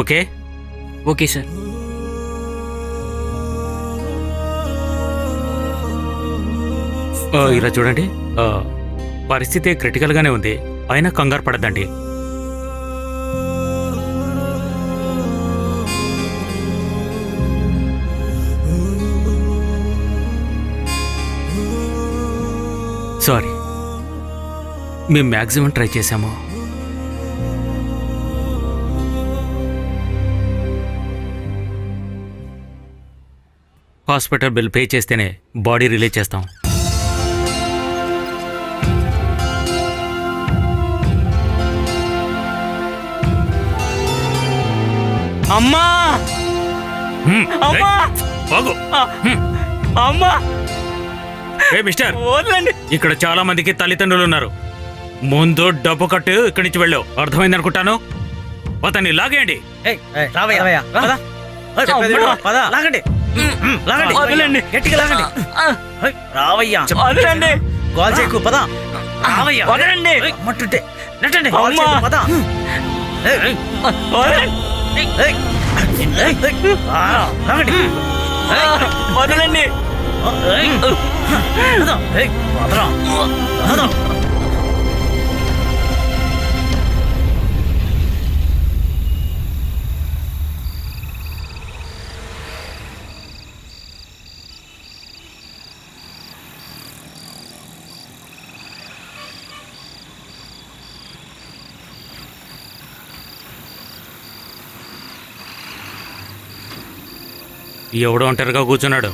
ఓకే? Okay sir. ఇలా చూడండి, పరిస్థితి క్రిటికల్గానే ఉంది. అయినా కంగారు పడద్దండి. సారీ, మేము మ్యాక్సిమం ట్రై చేశాము. హాస్పిటల్ బిల్ పే చేస్తేనే బాడీ రిలీజ్ చేస్తాం. అమ్మా అమ్మా బాగు అమ్మా మిస్టర్, వదలండి. ఇక్కడ చాలా మందికి తల్లిదండ్రులు ఉన్నారు. ముందు డబ్బు కట్టు ఇక్కడి నుంచి వెళ్ళు. అర్థమైంది అనుకుంటాను. అతన్ని లాగేయండి. రావయ్యా పద. చెప్పేది విను, పద. లాగండి. లాగండి. వదలండి. గట్టిగా లాగండి. రావయ్యా. వదలండి. గోల్ చేయకు, పద. రావయ్యా. వదలండి. మట్టుంటే నెట్టండి. గోల్ అమ్మా. చేయకు, పద. వదలండి. లాగండి. వదలండి. పదరా. పద. ఎవడో ఒంటరిగా కూర్చున్నాడు.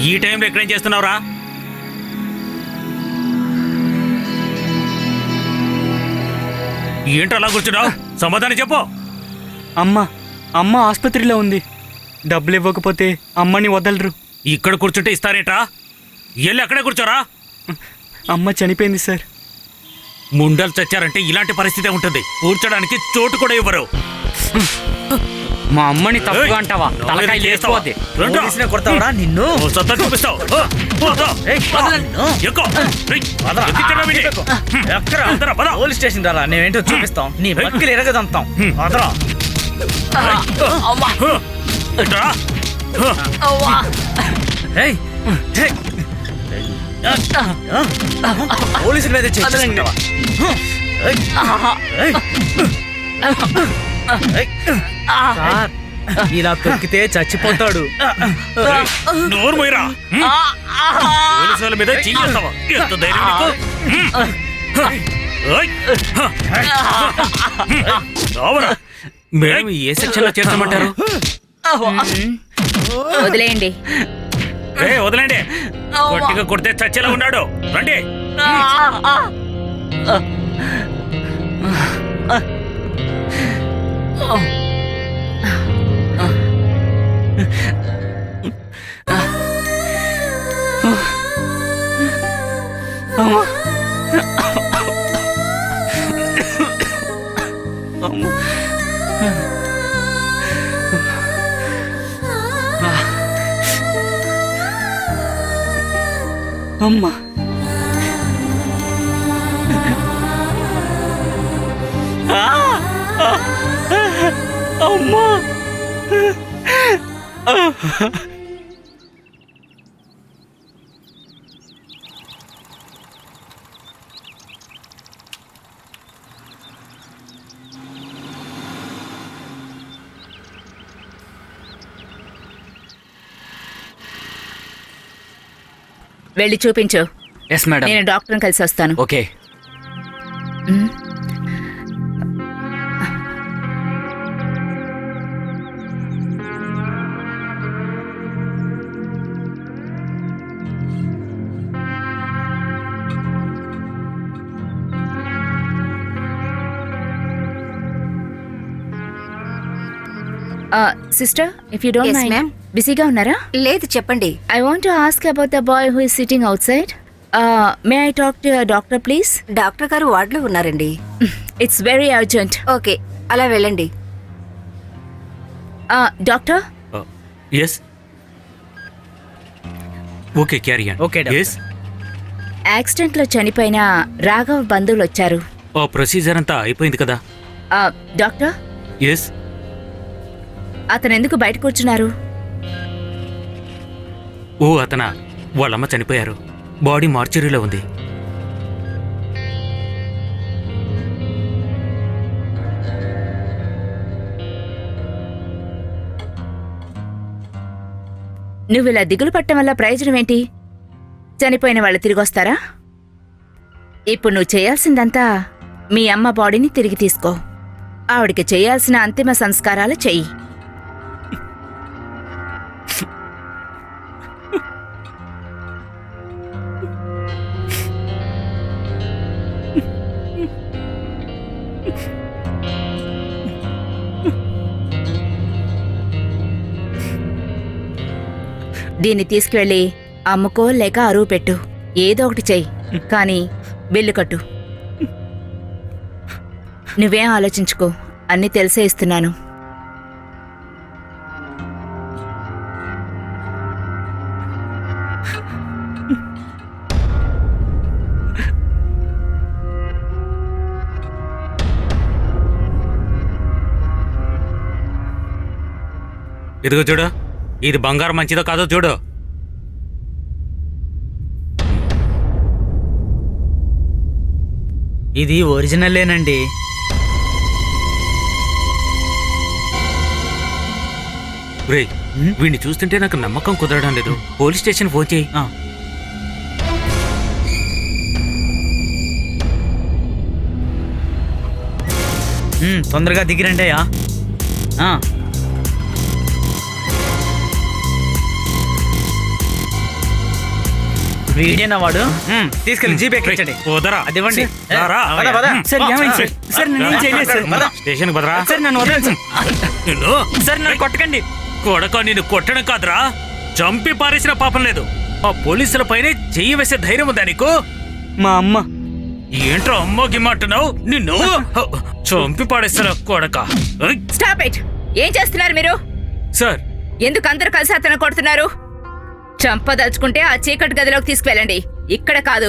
ఈ టైంలో ఎక్కడేం చేస్తున్నావురా? ఏంటి అలా కూర్చున్నావు? సమాధానం చెప్పు. అమ్మ ఆసుపత్రిలో ఉంది. డబ్బులు ఇవ్వకపోతే అమ్మని వదలరు. ఇక్కడ కూర్చుంటే ఇస్తారేట్రా? ఎల్లు అక్కడే కూర్చోరా. అమ్మ చనిపోయింది సార్. ముండలు చచ్చారంటే ఇలాంటి పరిస్థితే ఉంటుంది. కూర్చోడానికి చోటు కూడా ఇవ్వరు. మా అమ్మని తప్పుగా అంటావా? తలకాయ లేచిపోద్ది. రండ్రా. పోలీసునే కొడతావరా నిన్ను? ఓ సత్తా చూపిస్తావు. ఎక్కువ. పోలీస్ స్టేషన్ రారా, నేనేంటో చూపిస్తాం. నీ బక్కలు ఎరగదంతాం. అదరా. ఏయ్, ఏయ్. పోలీసుల మీద చేసుకుంటావా? సార్, ఇలా తొక్కితే చచ్చిపోతాడు. నోరు పోయిరా. పోలీసుల మీద చీకేస్తావా? ఎంత ధైర్యం నీకు? ఓయ్. రావరా. మేడం ఏ సెక్షన్లో చేర్చమంటారు? వదిలేయండి. వదలండి. గట్టిగా కొడితే చచ్చేలా ఉన్నాడు. రండి. అమ్మా అమ్మా వెళ్ళి చూపించు. Yes madam. నేను డాక్టర్ని కలిసి వస్తాను. Okay. Sister, if you don't Yes, mind, ma'am. బిజీగా ఉన్నారా? లేదు, చెప్పండి. I want to ask about the boy who is sitting outside. May I talk to your doctor please? Doctor గారు వార్డులో ఉన్నారండి. It's very urgent. ఓకే, అలా వెళ్ళండి. Doctor, yes. Okay, carry on. Okay, doctor. Yes. యాక్సిడెంట్లో చనిపోయిన రాఘవ్ బంధువులు వచ్చారు. ఓ procedure అంతా అయిపోయింది కదా? Doctor, yes. అతను ఎందుకు బయట కూర్చున్నారు? ఓ అతన వాళ్ళమ్మ చనిపోయారు. బాడీ మార్చురీలో ఉంది. నువ్వు ఇలా దిగులు పట్టడం వల్ల ప్రయోజనం ఏంటి? చనిపోయిన వాళ్ళు తిరిగి వస్తారా? ఇప్పుడు నువ్వు చేయాల్సిందంతా మీ అమ్మ బాడీని తిరిగి తీసుకో. ఆవిడికి చేయాల్సిన అంతిమ సంస్కారాలు చెయ్యి. దీన్ని తీసుకువెళ్ళి అమ్ముకో లేక అరువు పెట్టు, ఏదో ఒకటి చెయ్యి, కానీ బిల్లు కట్టు. నువ్వేం ఆలోచించుకో, అన్నీ తెలిసే ఇస్తున్నాను. ఇదిగో చూడు, ఇది బంగారం మంచిదో కాదో చూడు. ఇది ఒరిజినల్లేనండి. రే, వీడిని చూస్తుంటే నాకు నమ్మకం కుదరడం లేదు. పోలీస్ స్టేషన్ ఫోన్ చేయి. ఆ. తొందరగా దిగిరండి అయ్యా. వీడేనా వాడు? తీసుకెళ్ళి జీపే ఎక్కించండి. వదరా. అది ఇవ్వండి. రారా. పద, పద. సార్ ఏమైంది సార్? సార్ నేనేం చేయలేదు సార్. పద. స్టేషన్కి బదరా. సార్ నన్ను వదలండి సార్. నిన్ను సార్ నన్ను కొట్టకండి. కొడక, నిన్ను కొట్టడం కాదురా, చంపి పారేసిన పాపం లేదు. ఆ పోలీసుల పైనే చెయ్యి వేసే ధైర్యం ఉందా నీకు? మా అమ్మ. ఏంట్రా అమ్మో గిమ్మంటున్నావు? నిన్ను చంపి పాడేస్తారా కొడక. ఏయ్, స్టాప్ ఇట్! ఏం చేస్తున్నారు మీరు? సార్ ఎందుకు అందరు కలిసి అతను కొడుతున్నారు? చంపదలుచుకుంటే ఆ చీకటి గదిలోకి తీసుకువెళ్ళండి, ఇక్కడ కాదు.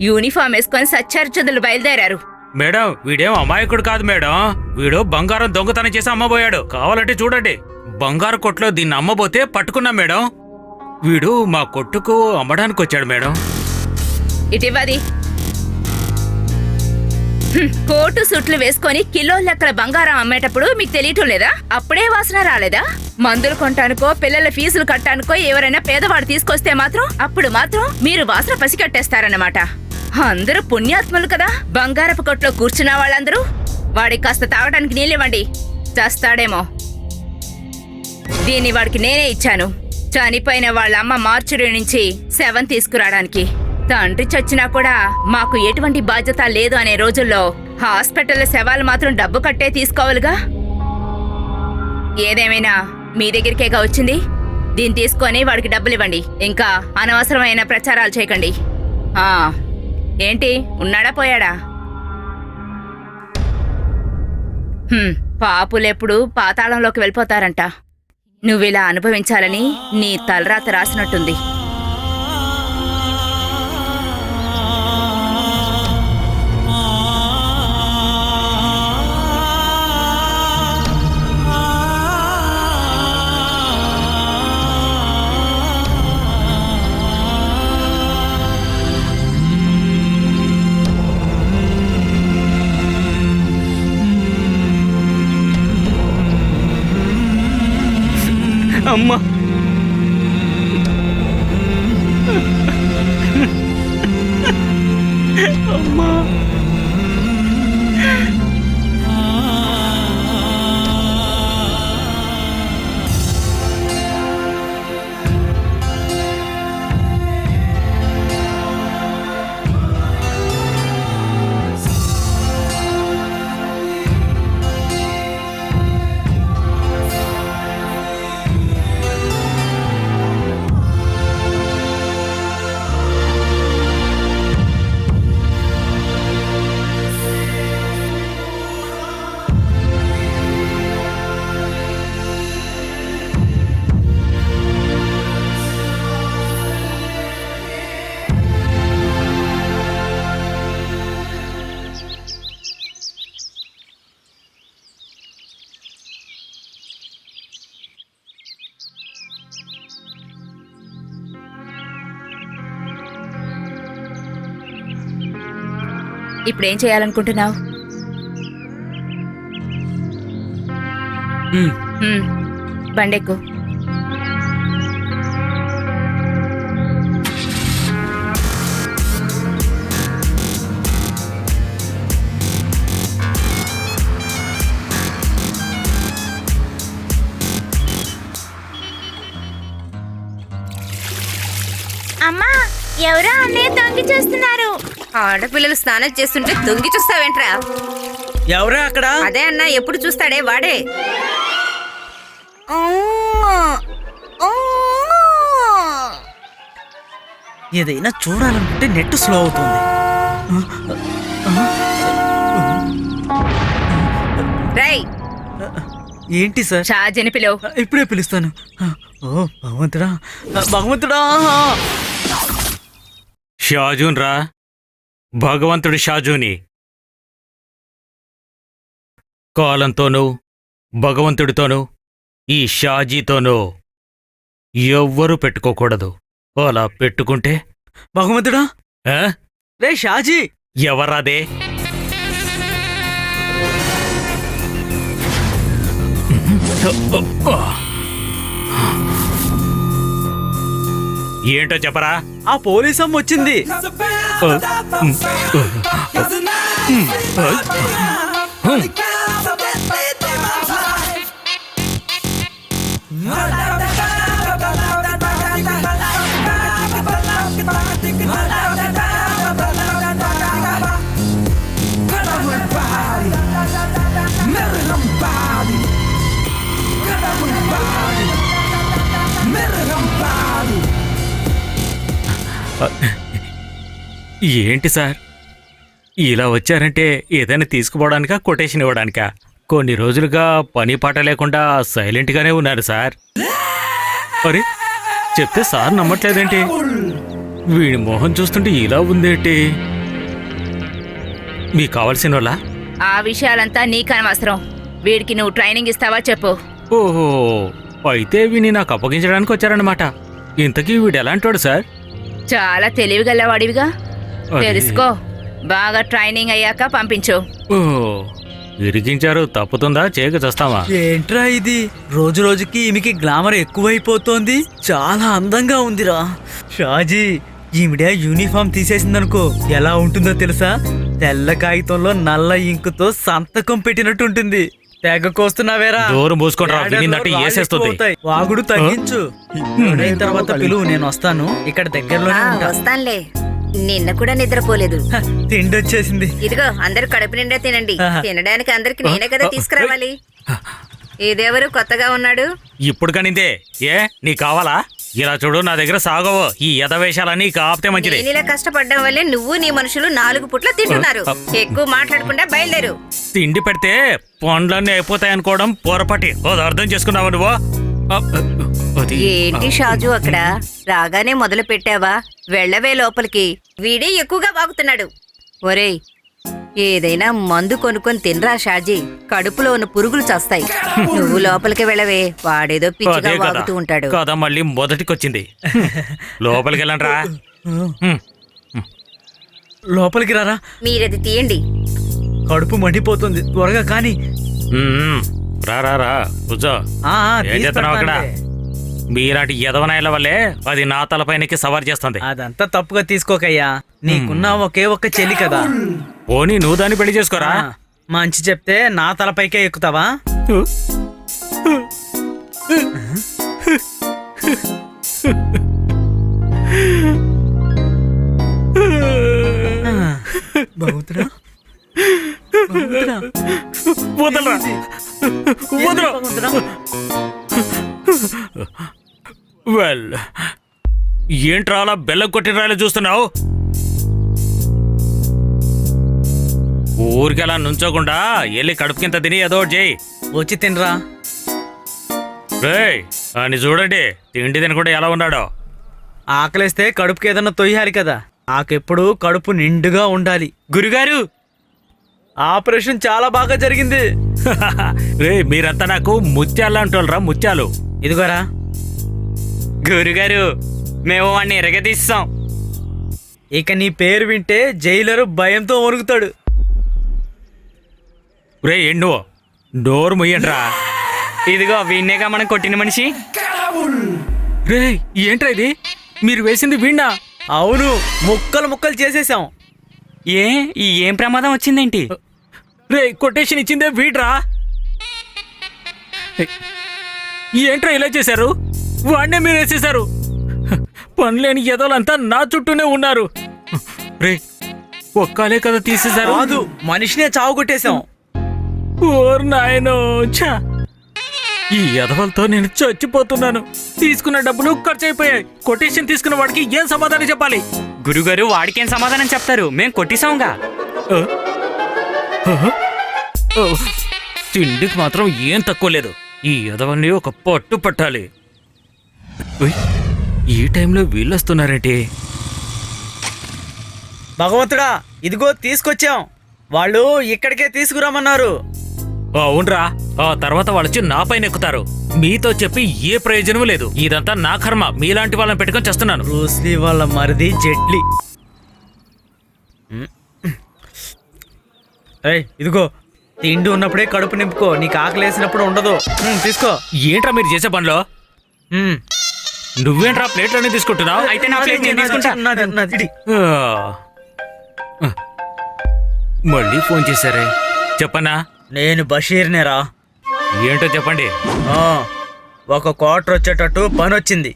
యూనిఫామ్ వేసుకొని సత్యార్చందులు బయలుదేరారు. మేడం, వీడేం అమాయకుడు కాదు మేడం. వీడు బంగారం దొంగతనం చేసి అమ్మబోయాడు. కావాలంటే చూడండి, బంగారు కొట్లో దీన్ని అమ్మబోతే పట్టుకున్నాం మేడం. వీడు మా కొట్టుకు అమ్మడానికి వచ్చాడు మేడం. ఇటివ్వది. కోటు సుట్లు వేసుకొని కిలో లెక్కల బంగారం అమ్మేటప్పుడు మీకు తెలియటం లేదా? అప్పుడే వాసన రాలేదా? మందులు కొంటానుకో, పిల్లల ఫీజులు కట్టానుకో ఎవరైనా పేదవాడు తీసుకొస్తే మాత్రం అప్పుడు మాత్రం మీరు వాసన పసిగట్టేస్తారన్నమాట. అందరూ పుణ్యాత్ములు కదా. బంగారపు కొట్లో కూర్చున్న వాళ్ళందరూ వాడికి కాస్త తాగడానికి నీళ్ళివ్వండి, చేస్తాడేమో. దీన్ని వాడికి నేనే ఇచ్చాను, చనిపోయిన వాళ్ళ అమ్మ మార్చురి నుంచి శవం తీసుకురావడానికి. తండ్రి చచ్చినా కూడా మాకు ఎటువంటి బాధ్యత లేదు అనే రోజుల్లో హాస్పిటల్ శవాలు మాత్రం డబ్బు కట్టే తీసుకోవాలిగా. ఏదేమైనా మీ దగ్గరికేగా వచ్చింది. దీన్ని తీసుకొని వాడికి డబ్బులు ఇవ్వండి. ఇంకా అనవసరమైన ప్రచారాలు చేయకండి. ఏంటి, ఉన్నాడా పోయాడా? పాపులెప్పుడు పాతాళంలోకి వెళ్ళిపోతారంట. నువ్విలా అనుభవించాలని నీ తలరాత రాసినట్టుంది. అమ్మా. అమ్మా. ఇప్పుడేం చేయాలనుకుంటున్నావు? బండెక్కు. అమ్మా ఎవరో అన్నయ్య తొంగి చేస్తున్నారు. ఆడపిల్లలు స్నానం చేస్తుంటే తొంగి చూస్తావేంట్రా? ఎవరే అక్కడ? అదే అన్నా, ఎప్పుడు చూస్తాడే వాడే. ఏదైనా చూడాలనుకుంటే నెట్ స్లో అవుతుంది. రై, ఏంటి సార్? షాజీని పిలువు. ఇప్పుడే పిలుస్తాను. ఓ భగవంతుడా, భగవంతుడా! షాజూన్ రా, భగవంతుడి షాజూని. కాలంతోనూ భగవంతుడితోనూ ఈ షాజీతోనూ ఎవ్వరూ పెట్టుకోకూడదు. అలా పెట్టుకుంటే భగవంతుడా! ఆ? రే షాజీ! ఎవరాదే? ఏంటో చెప్పరా? ఆ పోలీసమ్మ వచ్చింది. ఏంటి సార్ ఇలా వచ్చారంటే ఏదైనా తీసుకుపోవడానికా, కొటేషన్ ఇవ్వడానికా? కొన్ని రోజులుగా పని పాట లేకుండా సైలెంట్గానే ఉన్నారు సార్. మరి చెప్తే సార్ నమ్మట్లేదేంటి? వీడి మొహం చూస్తుంటే ఇలా ఉందేంటి? మీకు కావాల్సిన వాళ్ళ? ఆ విషయాలంతా నీకనవసరం. వీడికి నువ్వు ట్రైనింగ్ ఇస్తావా చెప్పు. ఓహో, అయితే వీని నాకు అప్పగించడానికి వచ్చారన్నమాట. ఇంతకీ వీడు ఎలాంటోడు సార్? చాలా తెలివిగలవాడివిగా. అది- తెలుసుకో. బాగా ట్రైనింగ్ అయ్యాక పంపించు. ఓ, ఇరిగించారు. తప్పుతుందా? చేయక చేస్తావా? ఏంట్రా ఇది? రోజు రోజుకి ఈమెకి గ్లామర్ ఎక్కువైపోతోంది. చాలా అందంగా ఉందిరా. షాజీ, ఈవిడ యూనిఫామ్ తీసేసిందనుకో ఎలా ఉంటుందో తెలుసా? తెల్ల కాగితంలో నల్ల ఇంకుతో సంతకం పెట్టినట్టు ఉంటుంది. తెగ కోస్తున్నావేరా? దూరం మూసుకొని రా, వినిందంటే రాళ్ళు ఏసేస్తుంది. ఎక్కువవుతాయి. వాగుడు తగ్గించు. అయిన తర్వాత పిలువు, నేను వస్తాను. ఇక్కడ దగ్గరలోనే ఉంటా. వస్తానులే. నిన్న కూడా నిద్రపోలేదు. హ, తిండి వచ్చేసింది. ఇదిగో, అందరూ కడుపు నిండా తినండి. తినడానికి అందరికి నేనే కదా తీసుకురావాలి. ఇదెవరు కొత్తగా ఉన్నాడు? ఇప్పుడు కనిందే. ఏ నీకు కావాలా? ఇలా చూడు, నా దగ్గర సాగవు ఈ యథవేషాలన్నీ. కాపితే మంచిది. నేను ఇలా కష్టపడడం వల్లే నువ్వు నీ మనుషులు 4 పుట్ల తింటున్నారు. ఎక్కువ మాట్లాడకుండా బయలుదేరు. తిండి పెడితే పండ్లన్నీ అయిపోతాయనుకోవడం పొరపాటి. ఓ, అర్థం చేసుకున్నావా నువ్వు? అది ఏంటి షాజు అక్కడ? రాగానే మొదలు పెట్టావా? వెళ్ళవే లోపలికి. వీడే ఎక్కువగా వాగుతున్నాడు. ఒరేయ్, ఏదైనా మందు కొనుక్కొని తినరా షాజీ. కడుపులో ఉన్న పురుగులు చస్తాయి. నువ్వు లోపలికి వెళ్ళవే. వాడేదో పిచ్చిగా అదే కదా వాగుతూ ఉంటాడు. కదా మళ్ళీ మొదటికొచ్చింది. లోపలికి వెళ్ళండి రా. లోపలికి రారా. మీరది తీయండి. కడుపు మండిపోతుంది. త్వరగా కానీ. రా రా రా, కూర్చో. ఆ, ఏం చేస్తున్నావు అక్కడ? తీసుకెళ్తానులే. మీలాంటి యదవనాయల వల్లే అది నా తలపైనకి సవార్ చేస్తుంది. అదంతా తప్పుగా తీసుకోకయ్యా. నీకున్న ఒకే ఒక్క చెల్లి కదా. పోనీ నువ్వు దాన్ని పెళ్లి చేసుకోరా. ఆ, మంచి చెప్తే నా తలపైకే ఎక్కుతావా? బహుతురా, బహుతురా. వదలరా, వదలు. బహుతురా. వెల్, ఏంట్రా అలా బెల్లం కొట్టిన రాయలు చూస్తున్నావు? ఊరికి అలా నుంచోకుండా వెళ్ళి కడుపు కింద తిని ఏదో ఒకటి చేయి. వచ్చి తినరా. రేయ్, అని చూడండి తిండి తినకుండా ఎలా ఉన్నాడో. ఆకలేస్తే కడుపుకి ఏదన్నా తొయ్యాలి కదా. నాకెప్పుడు కడుపు నిండుగా ఉండాలి. గురుగారు, ఆపరేషన్ చాలా బాగా జరిగింది. రే, మీరంతా నాకు ముత్యాలు అంటోళ్ళరా, ముత్యాలు. ఇదిగోరా. గురుగారు, మేము వాడిని ఎరగదీస్తాం. ఇక నీ పేరు వింటే జైలరు భయంతో వణుకుతాడు. రే, ఎన్నో డోర్ ముయ్యండ్రా. ఇదిగో వీణ్ణేగా మనం కొట్టిన మనిషి. రే, ఏంట్రా ఇది? మీరు వేసింది వీణా? అవును, ముక్కలు ముక్కలు చేసేసాం. ఏం ప్రమాదం వచ్చిందేంటి? రే, కొటేషన్ ఇచ్చిందే వీడ్రా. ఏంట్రా ఇలా చేశారు? వాడినే మీరు వేసేశారు. పనిలేని ఎదలంతా నా చుట్టూనే ఉన్నారు. రే ఒక్కలే కదా తీసేశారు. కాదు, మనిషినే చావు కొట్టేశాం. ఓర్ నాయనో ఛా! ఈ ఎదవలతో నేను చచ్చిపోతున్నాను. తీసుకున్న డబ్బులు ఖర్చు అయిపోయాయి. కొటేషన్ తీసుకున్న వాడికి ఏం సమాధానం చెప్పాలి? గురుగారు వాడికేం సమాధానం చెప్తారు, మేం కొట్టిసాంగా. ఆ? ఆ? ఓ, తిండికి మాత్రం ఏం తక్కువ లేదు. ఈ ఎదవల్ని ఒక పట్టు పట్టాలి. ఉయ్, ఈ టైంలో వీళ్ళొస్తున్నారేంటి? భగవంతుడా, ఇదిగో తీసుకొచ్చాం. వాళ్ళు ఇక్కడికే తీసుకురామన్నారు. అవునరా, ఆ తర్వాత వాళ్ళొచ్చి నా పైన ఎక్కుతారు. మీతో చెప్పి ఏ ప్రయోజనం లేదు. ఇదంతా నా కర్మ. మీలాంటి వాళ్ళని పెట్టుకొని చేస్తున్నాను. బ్రూస్లీ వాళ్ళ మరిది జెట్లీ. ఏయ్, ఇదిగో తిండి ఉన్నప్పుడే కడుపు నింపుకో, నీకు ఆకలేసినప్పుడు ఉండదు. తీసుకో. ఏంట్రా మీరు చేసే పనిలో? ఉమ్. నువ్వేంట్రా ప్లేట్లన్నీ తీసుకుంటున్నావు? అయితే నా ప్లేట్ నేను తీసుకుంటా. నాది. మళ్ళీ ఫోన్ చేశారే. చెప్పన్నా? నేను బషీర్నేరా. ఏంటో చెప్పండి. ఒక క్వార్టర్ వచ్చేటట్టు పని వచ్చింది.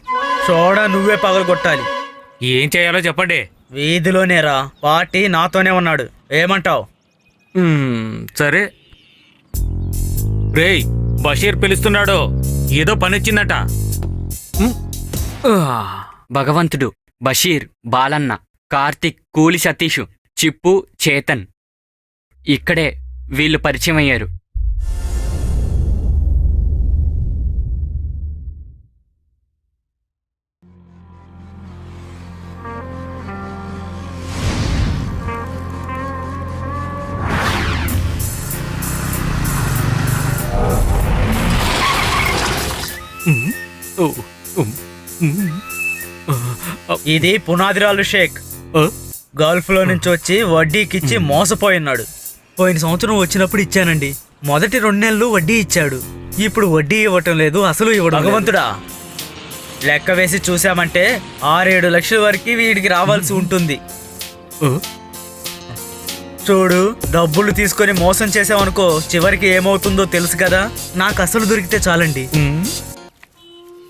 సోడా నువ్వే పగలగొట్టాలి. ఏం చేయాలో చెప్పండి. వీధిలోనేరా, పార్టీ నాతోనే ఉన్నాడు. ఏమంటావ్? సరే. రేయ్, బషీర్ పిలుస్తున్నాడు. ఏదో పనిచ్చిందట. భగవంతుడు, బషీర్, బాలన్న, కార్తిక్, కూలి సతీష్, చిప్పు, చేతన్. ఇక్కడే వీళ్ళు పరిచయం అయ్యారు. ఇది పునాదిరాలు షేక్. గల్ఫ్ లో నుంచి వచ్చి వడ్డీకిచ్చి మోసపోయినాడు. పోయిన సంవత్సరం వచ్చినప్పుడు ఇచ్చానండి. మొదటి 2 నెలలు వడ్డీ ఇచ్చాడు. ఇప్పుడు వడ్డీ ఇవ్వటం లేదు, అసలు ఇవ్వడం. భగవంతుడా, లెక్క వేసి చూసామంటే 6-7 లక్షల వరకు వీడికి రావాల్సి ఉంటుంది. చూడు, డబ్బులు తీసుకొని మోసం చేసామనుకో, చివరికి ఏమవుతుందో తెలుసు కదా. నాకు అసలు దొరికితే చాలండి.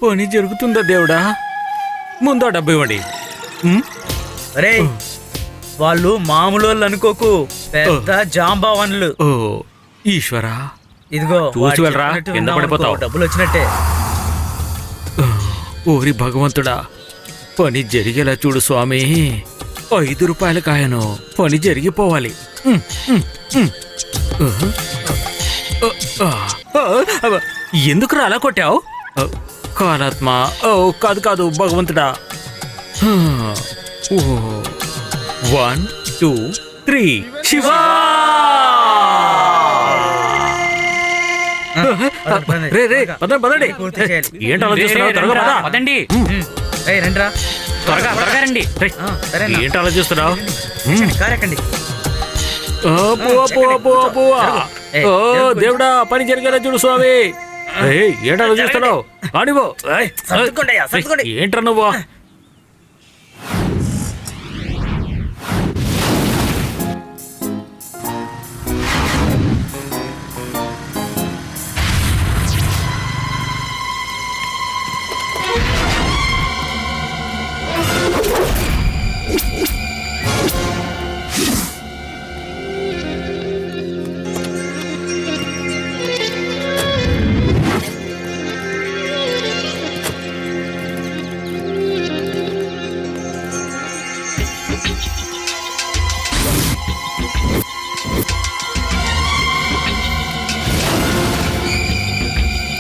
పని జరుగుతుందా దేవుడా? ముందో డబ్బు ఇవ్వండి. రే, వాళ్ళు మామూలు అనుకోకు, పెద్ద జాంబావన్లు. ఓ ఈశ్వరా, ఇదిగో చూసి వాడు వెళ్ళరా, చెప్పినట్టు కింద విన్నావనుకో, పడిపోతావు. డబ్బులు వచ్చినట్టే. ఓరి భగవంతుడా, పని జరిగేలా చూడు స్వామి. 5 రూపాయల కాయను. పని జరిగిపోవాలి. ఎందుకురా అలా కొట్టావు? కాలాత్మ. ఓ కాదు కాదు భగవంతుడా. 1 2 3 శివా. రే రే, పదండి. పూర్తి చేయాలి. ఏంటి అలా చూస్తున్నావు? త్వరగా పద. పదండి, ఏయ్, రండిరా. త్వరగా త్వరగా రండి. రేయ్, సరేనా? ఏంటి అలా చూస్తున్నావు? కారెక్కండి. ఏయ్, ఓ దేవుడా, పని జరిగేలా చూడు స్వామి. ఏంటి అలా చూస్తున్నావు? ఆడివో. సర్దుకోండి అయ్యా, సర్దుకోండి. ఏంట్రా నువ్వు?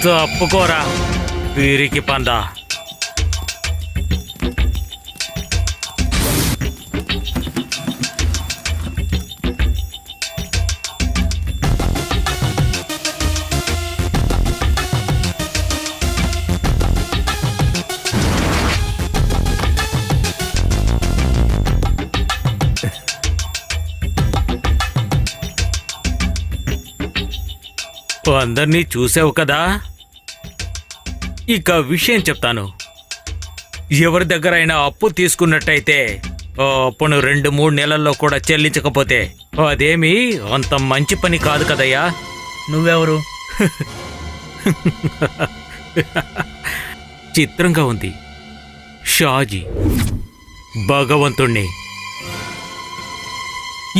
తప్పుకోరా వీరికి పందా. అందరినీ చూసావు కదా. ఇక విషయం చెప్తాను. ఎవరి దగ్గరైనా అప్పు తీసుకున్నట్టయితే ఆ అప్పును 2-3 నెలల్లో కూడా చెల్లించకపోతే అదేమీ అంత మంచి పని కాదు కదయ్యా. నువ్వెవరు? చిత్రంగా ఉంది. షాజీ భగవంతుణ్ణి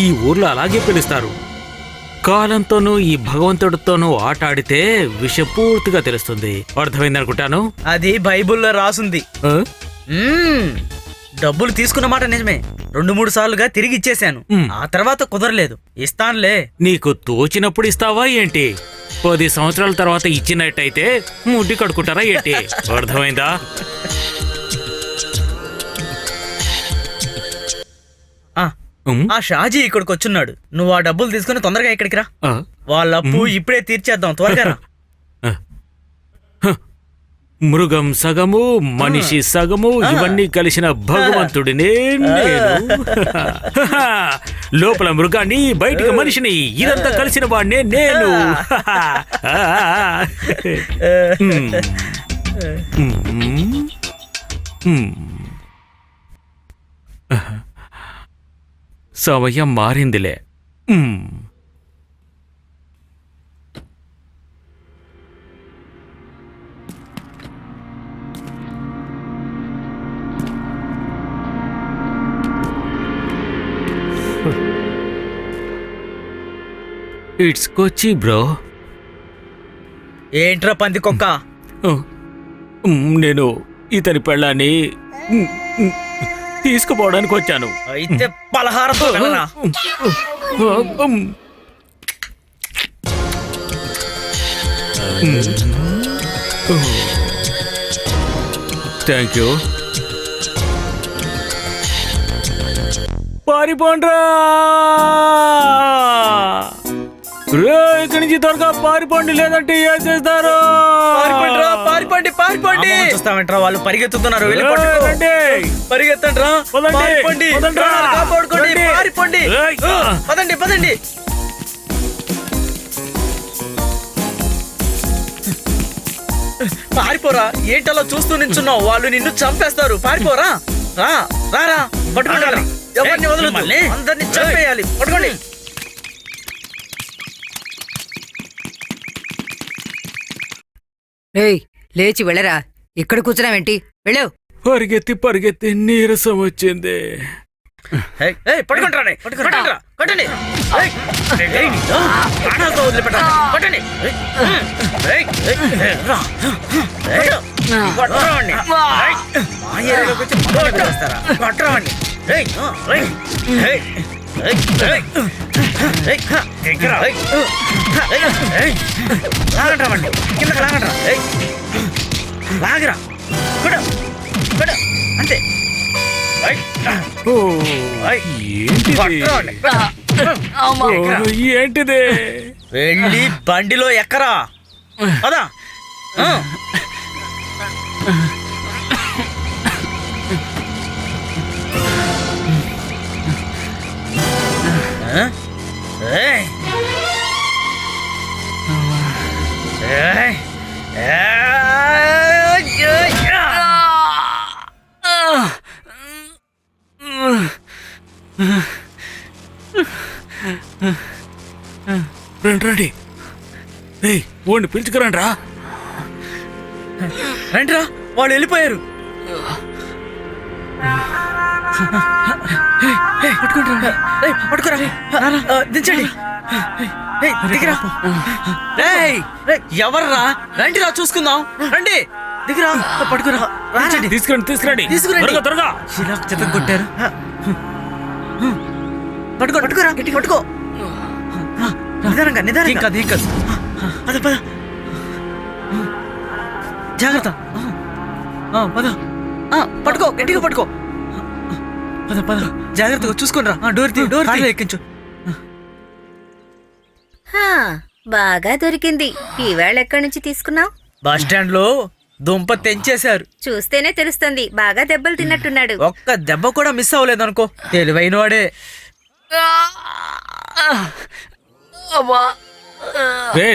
ఈ ఊర్లో అలాగే పిలుస్తారు. కాలంతోనూ ఈ భగవంతుడితోనూ ఆట ఆడితే విషయం పూర్తిగా తెలుస్తుంది. అర్థమైందనుకుంటాను. అది బైబిల్లో రాసుంది. ఆ? డబ్బులు తీసుకున్న మాట నిజమే. 2-3 సార్లుగా తిరిగి ఇచ్చేశాను. ఆ తర్వాత కుదరలేదు. ఇస్తానులే. నీకు తోచినప్పుడు ఇస్తావా ఏంటి? 10 సంవత్సరాల తర్వాత ఇచ్చినట్టయితే ముడ్డి కడుకుంటారా ఏంటి? అర్థమైందా? ఆ షాజీ ఇక్కడికి వచ్చున్నాడు. నువ్వు ఆ డబ్బులు తీసుకుని తొందరగా ఇక్కడికి రా. ఆ? వాళ్ళ అప్పు ఇప్పుడే తీర్చేద్దాం. త్వరగా రా. మృగం సగము మనిషి సగము ఇవన్నీ కలిసిన భగవంతుడినే నేను. లోపల మృగాన్ని బయటికి మనిషిని ఇదంతా కలిసిన వాడినే నేను. సమయం మారిందిలే. It's Kochi bro. ఏంట్రా పంది కుక్క? నేను ఇతని పెళ్ళాన్ని తీసుకుపోవడానికి వచ్చాను. అయితే పలహారంతో వెళ్ళరా. Thank you. పారిపోండ్రా! ఇక్కడి నుంచి త్వరగా పారిపోండి, లేదంటే ఏం చేస్తారు? పారిపోండి. చూస్తామంటారా? వాళ్ళు పరిగెత్తుతున్నారు. వెళ్ళి పట్టుకోండి. పరిగెత్తండ్రా. పారిపోండి. కాపాడుకోండి. పారిపోండి. పదండి. పారిపోరా. ఏంటలా చూస్తూ నించున్నావు? వాళ్ళు నిన్ను చంపేస్తారు. పారిపోరా. రా. పట్టుకోండి. ఎవరిని వదలొద్దు. అందరినీ చంపేయాలి. పట్టుకోండి. ఏయ్, లేచి వెళ్ళరా. ఇక్కడ కూర్చున్నావేంటి? వెళ్ళు. పరిగెత్తి నీరసం వచ్చింది. పట్టుకుంటారా? కొట్టండి. ప్రాణాలతో వదిలిపెట్టాలి. కొట్టండి. లాగండి. కిందకి లాగండి. లాగరా. అంతే. ఏంటిది? వెళ్ళి బండిలో ఎక్కరా. పదా. రండి. ఓడిని పిలుచుకురండి రా. రండిరా. వాళ్ళు వెళ్ళిపోయారు. పట్టుకోరా. దించండి. దిగిరా. ఎవర్రా? రండిరా, చూసుకుందాం. రండి. దిగిరా. పట్టుకురా. తీసుకురండి. త్వరగా. చెత్త కొట్టారు. పట్టుకోరా. గట్టి పట్టుకో. నిదానంగా. పద. జాగ్రత్త. పద. పట్టుకో. గట్టిగా పట్టుకో. పద. జాగ్రత్తగా చూసుకోండి రా. డోర్ ఎక్కించు. బాగా దొరికింది. ఈవేళ ఎక్కడి నుంచి తీసుకున్నావు? బస్ స్టాండ్ లో దుంప తెంచేశారు. చూస్తేనే తెలుస్తుంది. బాగా దెబ్బలు తిన్నట్టున్నాడు. ఒక్క దెబ్బ కూడా మిస్ అవ్వలేదనుకో. తెలివైన వాడే.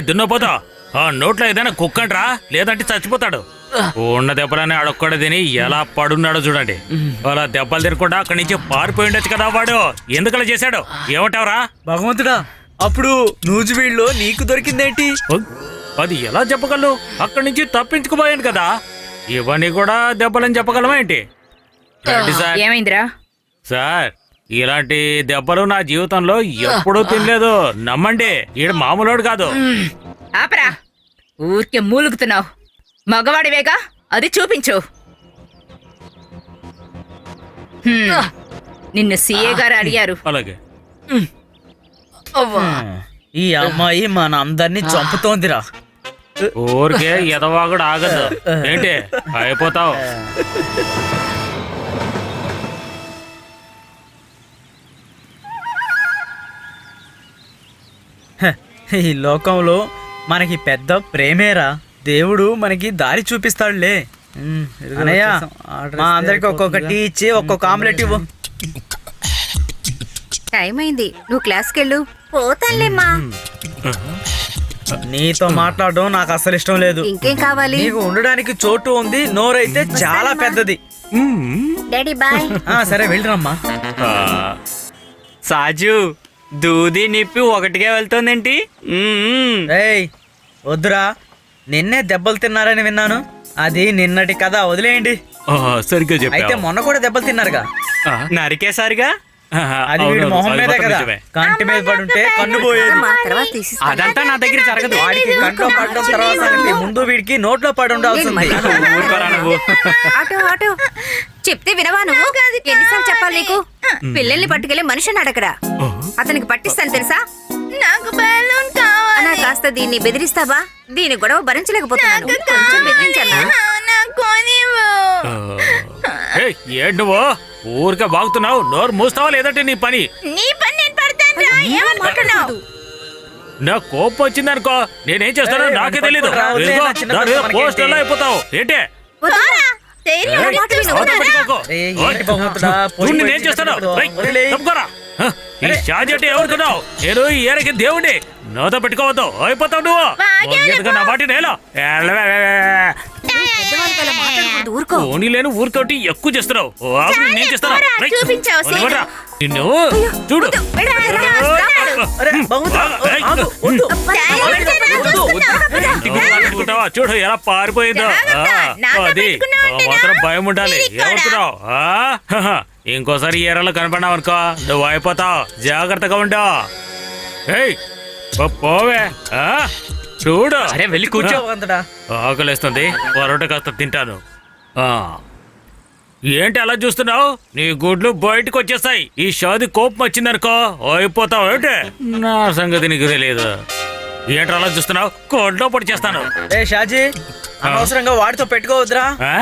దున్నపోతా. ఆ నోట్లో ఏదైనా కుక్కండ్రా, లేదంటే చచ్చిపోతాడు. ఉన్న దెబ్బలనే ఆడొక్కడ తిని ఎలా పడున్నాడో చూడండి. అలా దెబ్బలు తినకుండా అక్కడి నుంచి పారిపోయి ఉండొచ్చు కదా వాడు. ఎందుకలా చేశాడు? ఏమంటావురా? భగవంతుడా, అప్పుడు నూజివీడులో నీకు దొరికిందేంటి? అది ఎలా చెప్పగలవు? అక్కడి నుంచి తప్పించుకుపోయాను కదా. ఇవన్నీ కూడా దెబ్బలని చెప్పగలమా ఏంటి? రండి సార్. ఏమైందిరా? సార్ ఇలాంటి దెబ్బలు నా జీవితంలో ఎప్పుడూ తినలేదు. నమ్మండి, ఈడు మామూలోడు కాదు. ఆపరా, ఊరికే మూలుగుతున్నావు. మగవాడివేగా, అది చూపించు. నిన్ను సీఏ గారు అడిగారు. అలాగే. ఈ అమ్మాయి మన అందరినీ చంపుతోందిరా. ఊరికే ఎదవాగుడు ఆగదు. ఏంటి అయిపోతావు? ఈ లోకంలో మనకి పెద్ద ప్రేమేరా. దేవుడు మనకి దారి చూపిస్తాడులే. అన్నయ్య, మా అందరికి ఒక్కొక్కటి ఇచ్చి ఒక్కొక్క ఆమ్లెట్ ఇవ్వు. టైం అయింది, నువ్వు క్లాస్కి వెళ్ళు. పోతానులేమ్మా. నీతో మాట్లాడడం నాకు అసలు ఇష్టం లేదు. ఇంకేం కావాలి? నీకు ఉండడానికి చోటు ఉంది, నోరైతే చాలా పెద్దది. Daddy bye. సరే వెళ్ళిరమ్మా. సాజు, దూది నిప్పి ఒకటిగా వెళ్తోందేంటి? ఏయ్ వద్దురా, నిన్నే దెబ్బలు తిన్నారని విన్నాను. అది నిన్నటి కథ, వదిలేయండి. సరిగ్గా అయితే చెప్పావు. మొన్న కూడా దెబ్బలు తిన్నారుగా. నరికేసారిగా అది వీడి అవునవును, మొహం అది మీదే మాత్రం కదా. నిజమే. కంటి మీద పడి ఉంటే కన్ను పోయేది. అమ్మా, తర్వాత తీసిస్తాను. అదంతా నా దగ్గర జరగదు. వాడికి కంట్లో పడడం తర్వాత సంగతి, ముందు వీడికి నోట్లో పడి ఉండాల్సింది. ఊరుకోరా నువ్వు. ఆటో ఆటో చెప్తే వినవా నువ్వు? ఎన్నిసార్లు చెప్పాలి నీకు? పిల్లల్ని పట్టుకెళ్ళి మనిషిని అడగరా. అతనికి పట్టిస్తాను తెలుసా? నాకు బెలూన్ కావాలి. అన్నా, కాస్త దీన్ని బెదిరిస్తావా? దీని గొడవ భరించలేకపోతున్నాను. కొంచెం బెదిరించన్నా. ఏయ్, ఏంటి నువ్వు ఊరికే బాగుతున్నావు? నోరు మూస్తావా లేదంటే నీ పని? నీ పని నేను పడతానురా. ఏమనుకుంటున్నావు? నా కోపం వచ్చిందనుకో, నేనేం చేస్తానో ఏయ్, నాకే తెలీదు. పట్టుకోరా, వదిలేయ్, నా చిన్న దాని మీద మనకేంటి? పోస్టర్లో అయిపోతావు ఏంటి? ఏయ్, అవతల పెట్టుకోకు. ఏయ్, ఏంటి భగవంతుడా, చూడు నేనేం చేస్తాను. వదిలేయ్. తప్పుకోరా. ఈ షాజీ అంటే ఎవరుకున్నావు? నేను ఈ ఏరకి దేవుడి. నాతో పెట్టుకోవద్దు, అయిపోతావు నువ్వు. మొంగెతగా నా వాటి నేల పెద్దవాళ్ళకి అలా మాట్లాడకూడదు, ఊరుకో. ఓనీ లేని ఊరికోటి ఎక్కువ చేస్తున్నావు. ఆగు, నేను చేస్తాను. రైట్. చూపించావు, సీన్. వదిలిపెట్టరా. నిన్ను చూడు. అరే, భగవంతుడా, ఏయ్, ఆగు, వద్దు. ఇంటికి అనుకుంటావా? చూడు ఎలా పారిపోయిందో. అది మాత్రం భయం ఉండాలి. ఏమవుతున్నావు? ఇంకోసారి ఈ ఏరియాలో కనపడినావు అనుకో, నువ్వు అయిపోతావు. జాగ్రత్తగా ఉండవు. ఏయ్, పోవే. చూడు. అరే వెళ్ళి కూర్చో. భగవంతుడా. ఆకలేస్తుంది, పరోటా కాస్త తింటాను. ఏంటి అలా చూస్తున్నావు? నీ గుడ్లు బయటకు వచ్చేస్తాయి. ఈ షాది కోపం వచ్చిందనుకో, అయిపోతావు. ఏంటి నా సంగతి నీకు తెలియదు. ఏంటి అలా చూస్తున్నావు? కోడ్లో పొడి చేస్తాను. ఏ షాజీ, అనవసరంగా వాడితో పెట్టుకోవద్దురా. ఆ?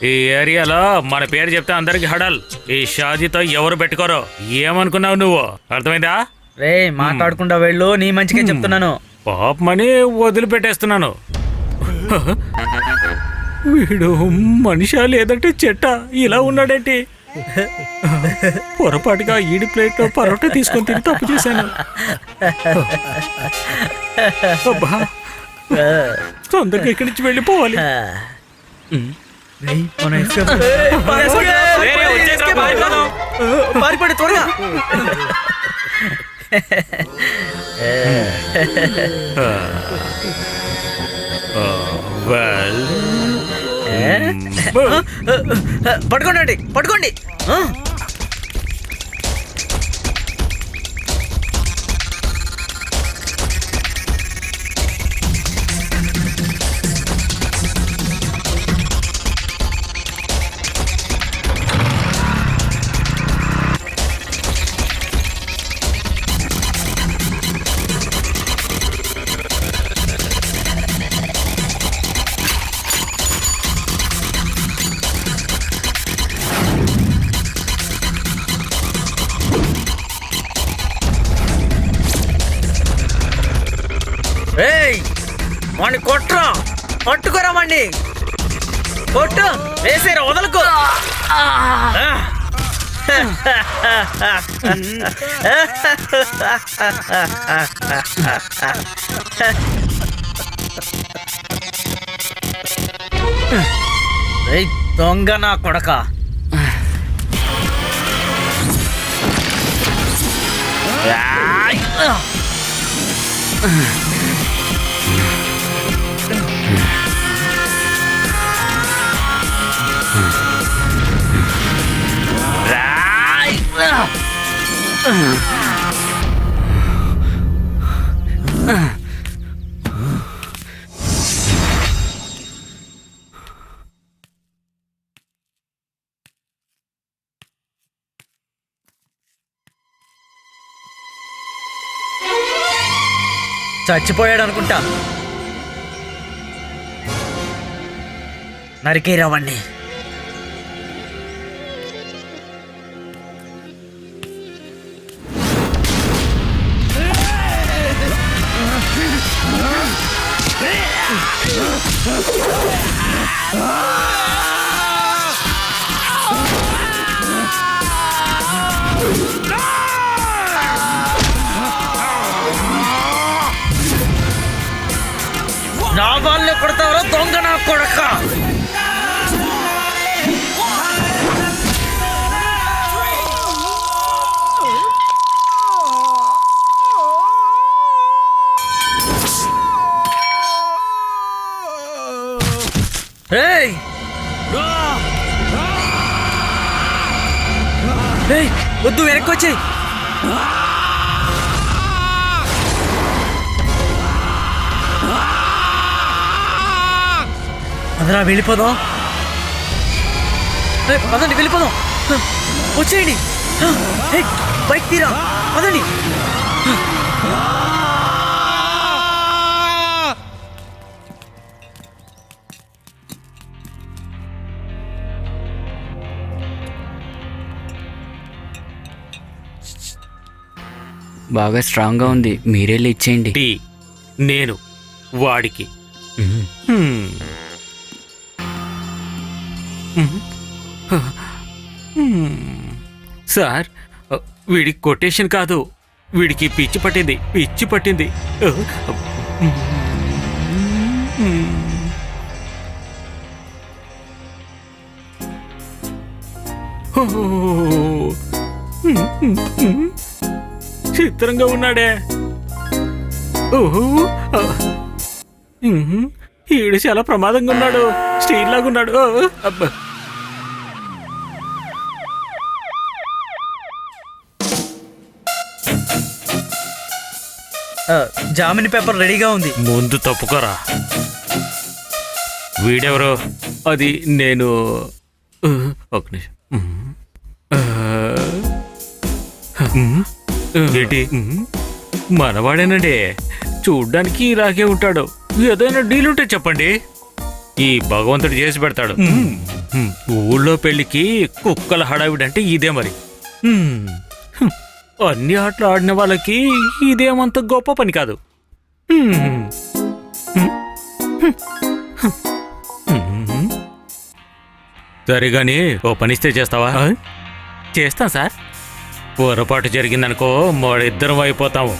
ఈ ఏరియాలో మన పేరు చెప్తే అందరికి హడల్. ఈ షాజీతో ఎవరు పెట్టుకోరు. ఏమనుకున్నావు నువ్వు? అర్థమైందా? రే, మాట్లాడకుండా వెళ్ళు, నీ మంచిగా చెప్తున్నాను. పాపమని వదిలిపెట్టేస్తున్నాను. వీడు మనిషా లేదంటే చెట్ట ఇలా ఉన్నాడేంటి? పొరపాటుగా ఈడి ప్లేట్లో పరోటా తీసుకొని తిని తప్పు చేశాను. అబ్బా, తొందరగా ఇక్కడి నుంచి వెళ్ళిపోవాలి. పారిపడి త్వరగా. పట్టుకోండి, పట్టుకోండి. ఏయ్, వాణ్ణి కొట్టరా, పట్టుకోరా వాణ్ణి. కొట్టు, వేసేరా, వదలకు. దొంగ నా కొడక. చచ్చిపోయాడు అనుకుంటా. నరికేరావండి. నా వాళ్ళని కొడతావరా దొంగ నా కొడక. ఏయ్ ఏయ్ వద్దు, వెనక్కి వచ్చేయ్. అదరా వెళ్ళిపోదాం. పదండి వెళ్ళిపోదాం. వచ్చేయండి. బైక్ తీరా, పదండి. బాగా స్ట్రాంగ్గా ఉంది, మీరెళ్ళి ఇచ్చేయండి. టీ నేను వాడికి. మ్మ్. హ్మ్. సార్, వీడికి కొటేషన్ కాదు, వీడికి పిచ్చి పట్టింది, పిచ్చి పట్టింది. చిత్రంగా ఉన్నాడే. ఈడు చాలా ప్రమాదంగా ఉన్నాడు, స్టీల్ లాగా ఉన్నాడు. అబ్బా. జామిన్ పేపర్ రెడీగా ఉంది. ముందు తప్పుకోరా. వీడెవరో? అది నేను. ఒక నిమిషం. ఏంటి? మనవాడేనండి, చూడ్డానికి ఇలాగే ఉంటాడు. ఏదైనా డీల్ ఉంటే చెప్పండి, ఈ భగవంతుడు చేసి పెడతాడు. ఊళ్ళో పెళ్లికి కుక్కల హడావిడంటే ఇదే మరి. అన్ని ఆటలు ఆడిన వాళ్ళకి ఇదేమంత గొప్ప పని కాదు. సరిగాని ఓ పనిస్తే చేస్తావా? చేస్తాం సార్. పొరపాటు జరిగిందనుకో మరిద్దరం అయిపోతాము.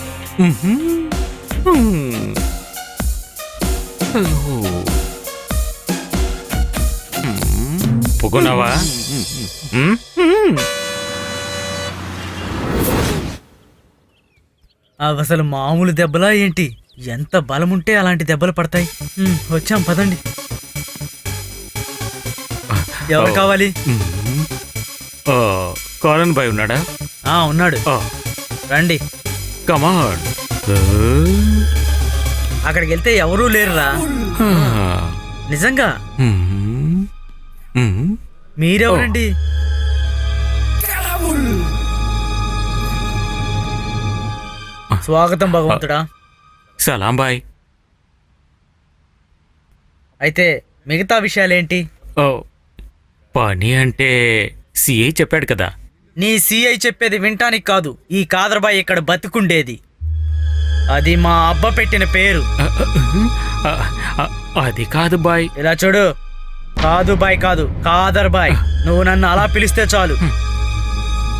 ఒప్పుకున్నావా? అసలు మామూలు దెబ్బలా ఏంటి? ఎంత బలముంటే అలాంటి దెబ్బలు పడతాయి. వచ్చాం, పదండి. ఎవరు కావాలి? కారన్ బాయ్ ఉన్నాడా? ఉన్నాడు. రండి. కమాన్. అక్కడికి వెళ్తే ఎవరూ లేరురా. నిజంగా. మీరెవరండి? స్వాగతం భగవంతుడా. సలాం బాయ్. అయితే మిగతా విషయాలేంటి? పని అంటే సిఐ చెప్పాడు కదా. నీ సిఐ చెప్పేది వింటానికి కాదు, ఈ కాదర్బాయ్ ఇక్కడ బతికుండేది. అది మా అబ్బ పెట్టిన పేరు. అది కాదు బాయ్. ఇలా చూడు, కాదు బాయ్ కాదు, కాదర్బాయ్. నువ్వు నన్ను అలా పిలిస్తే చాలు.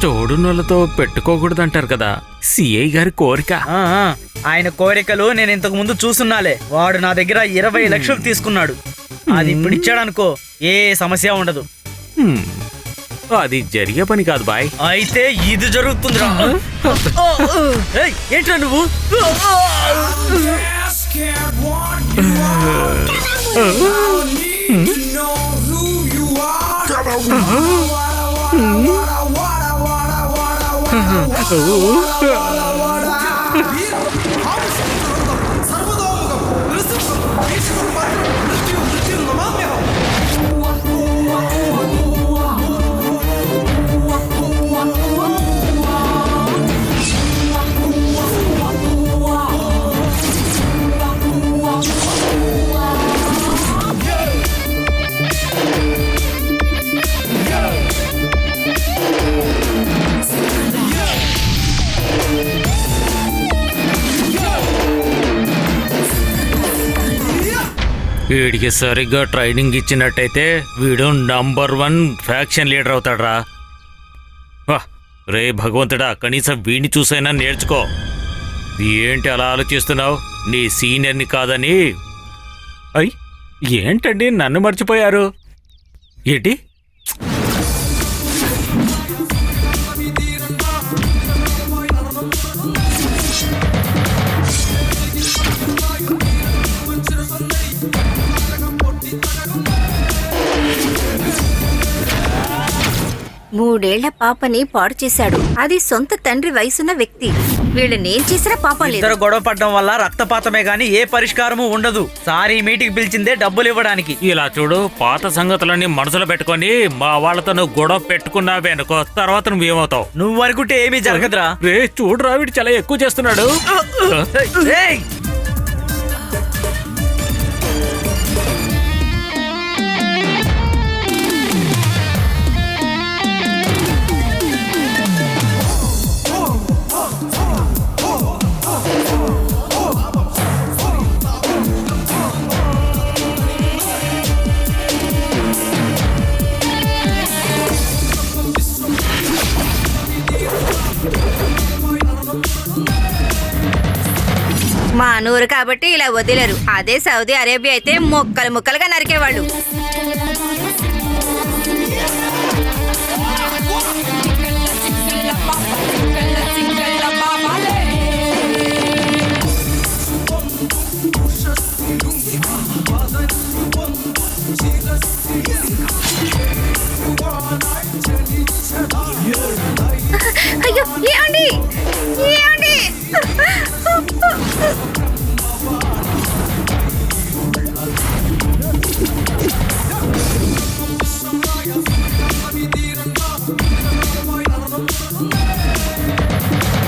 తోడునోళ్ళతో పెట్టుకోకూడదంటారు కదా, సిఐ గారి కోరిక. ఆయన కోరికలు నేను ఇంతకు ముందు చూసున్నాలే. వాడు నా దగ్గర 20 లక్షలు తీసుకున్నాడు. అది ఇప్పుడు ఇచ్చాడనుకో ఏ సమస్య ఉండదు. అది జరిగే పని కాదు బాయ్. అయితే ఇది జరుగుతుందిరా. ఏంట్రా నువ్వు? వీడికి సరిగ్గా ట్రైనింగ్ ఇచ్చినట్టయితే వీడు నంబర్ 1 ఫ్యాక్షన్ లీడర్ అవుతాడ్రా. రే భగవంతుడా, కనీసం వీడిని చూసైనా నేర్చుకో. ఏంటి అలా ఆలోచిస్తున్నావు? నీ సీనియర్ని కాదని. ఏంటండి నన్ను మర్చిపోయారు ఏంటి? మూడేళ్ల పాపని పాడు చేశాడు. అది సొంత తండ్రి వయసున్న వ్యక్తి. వీళ్ళనేం చేసినా పాపం లేదు. ఇద్దరు గొడవ పడడం వల్ల రక్తపాతమే గాని ఏ పరిష్కారము ఉండదు. సారీ మీటింగ్ పిలిచిందే డబ్బులు ఇవ్వడానికి. ఇలా చూడు, పాత సంగతులన్నీ మనసులో పెట్టుకొని మా వాళ్ళతో నువ్వు గొడవ పెట్టుకున్నావే అనుకో, తర్వాత నువ్వేమవుతావు? నువ్వు అనుకుంటే ఏమీ జరగదురా. రే చూడురా, వీడు చాలా ఎక్కువ చేస్తున్నాడు. ఏయ్! మా నూరు కాబట్టి ఇలా వదిలేరు. అదే సౌదీ అరేబియా అయితే ముక్కలు ముక్కలుగా నరికేవాళ్ళు. అయ్యో, ఏమండి? ఏమండి?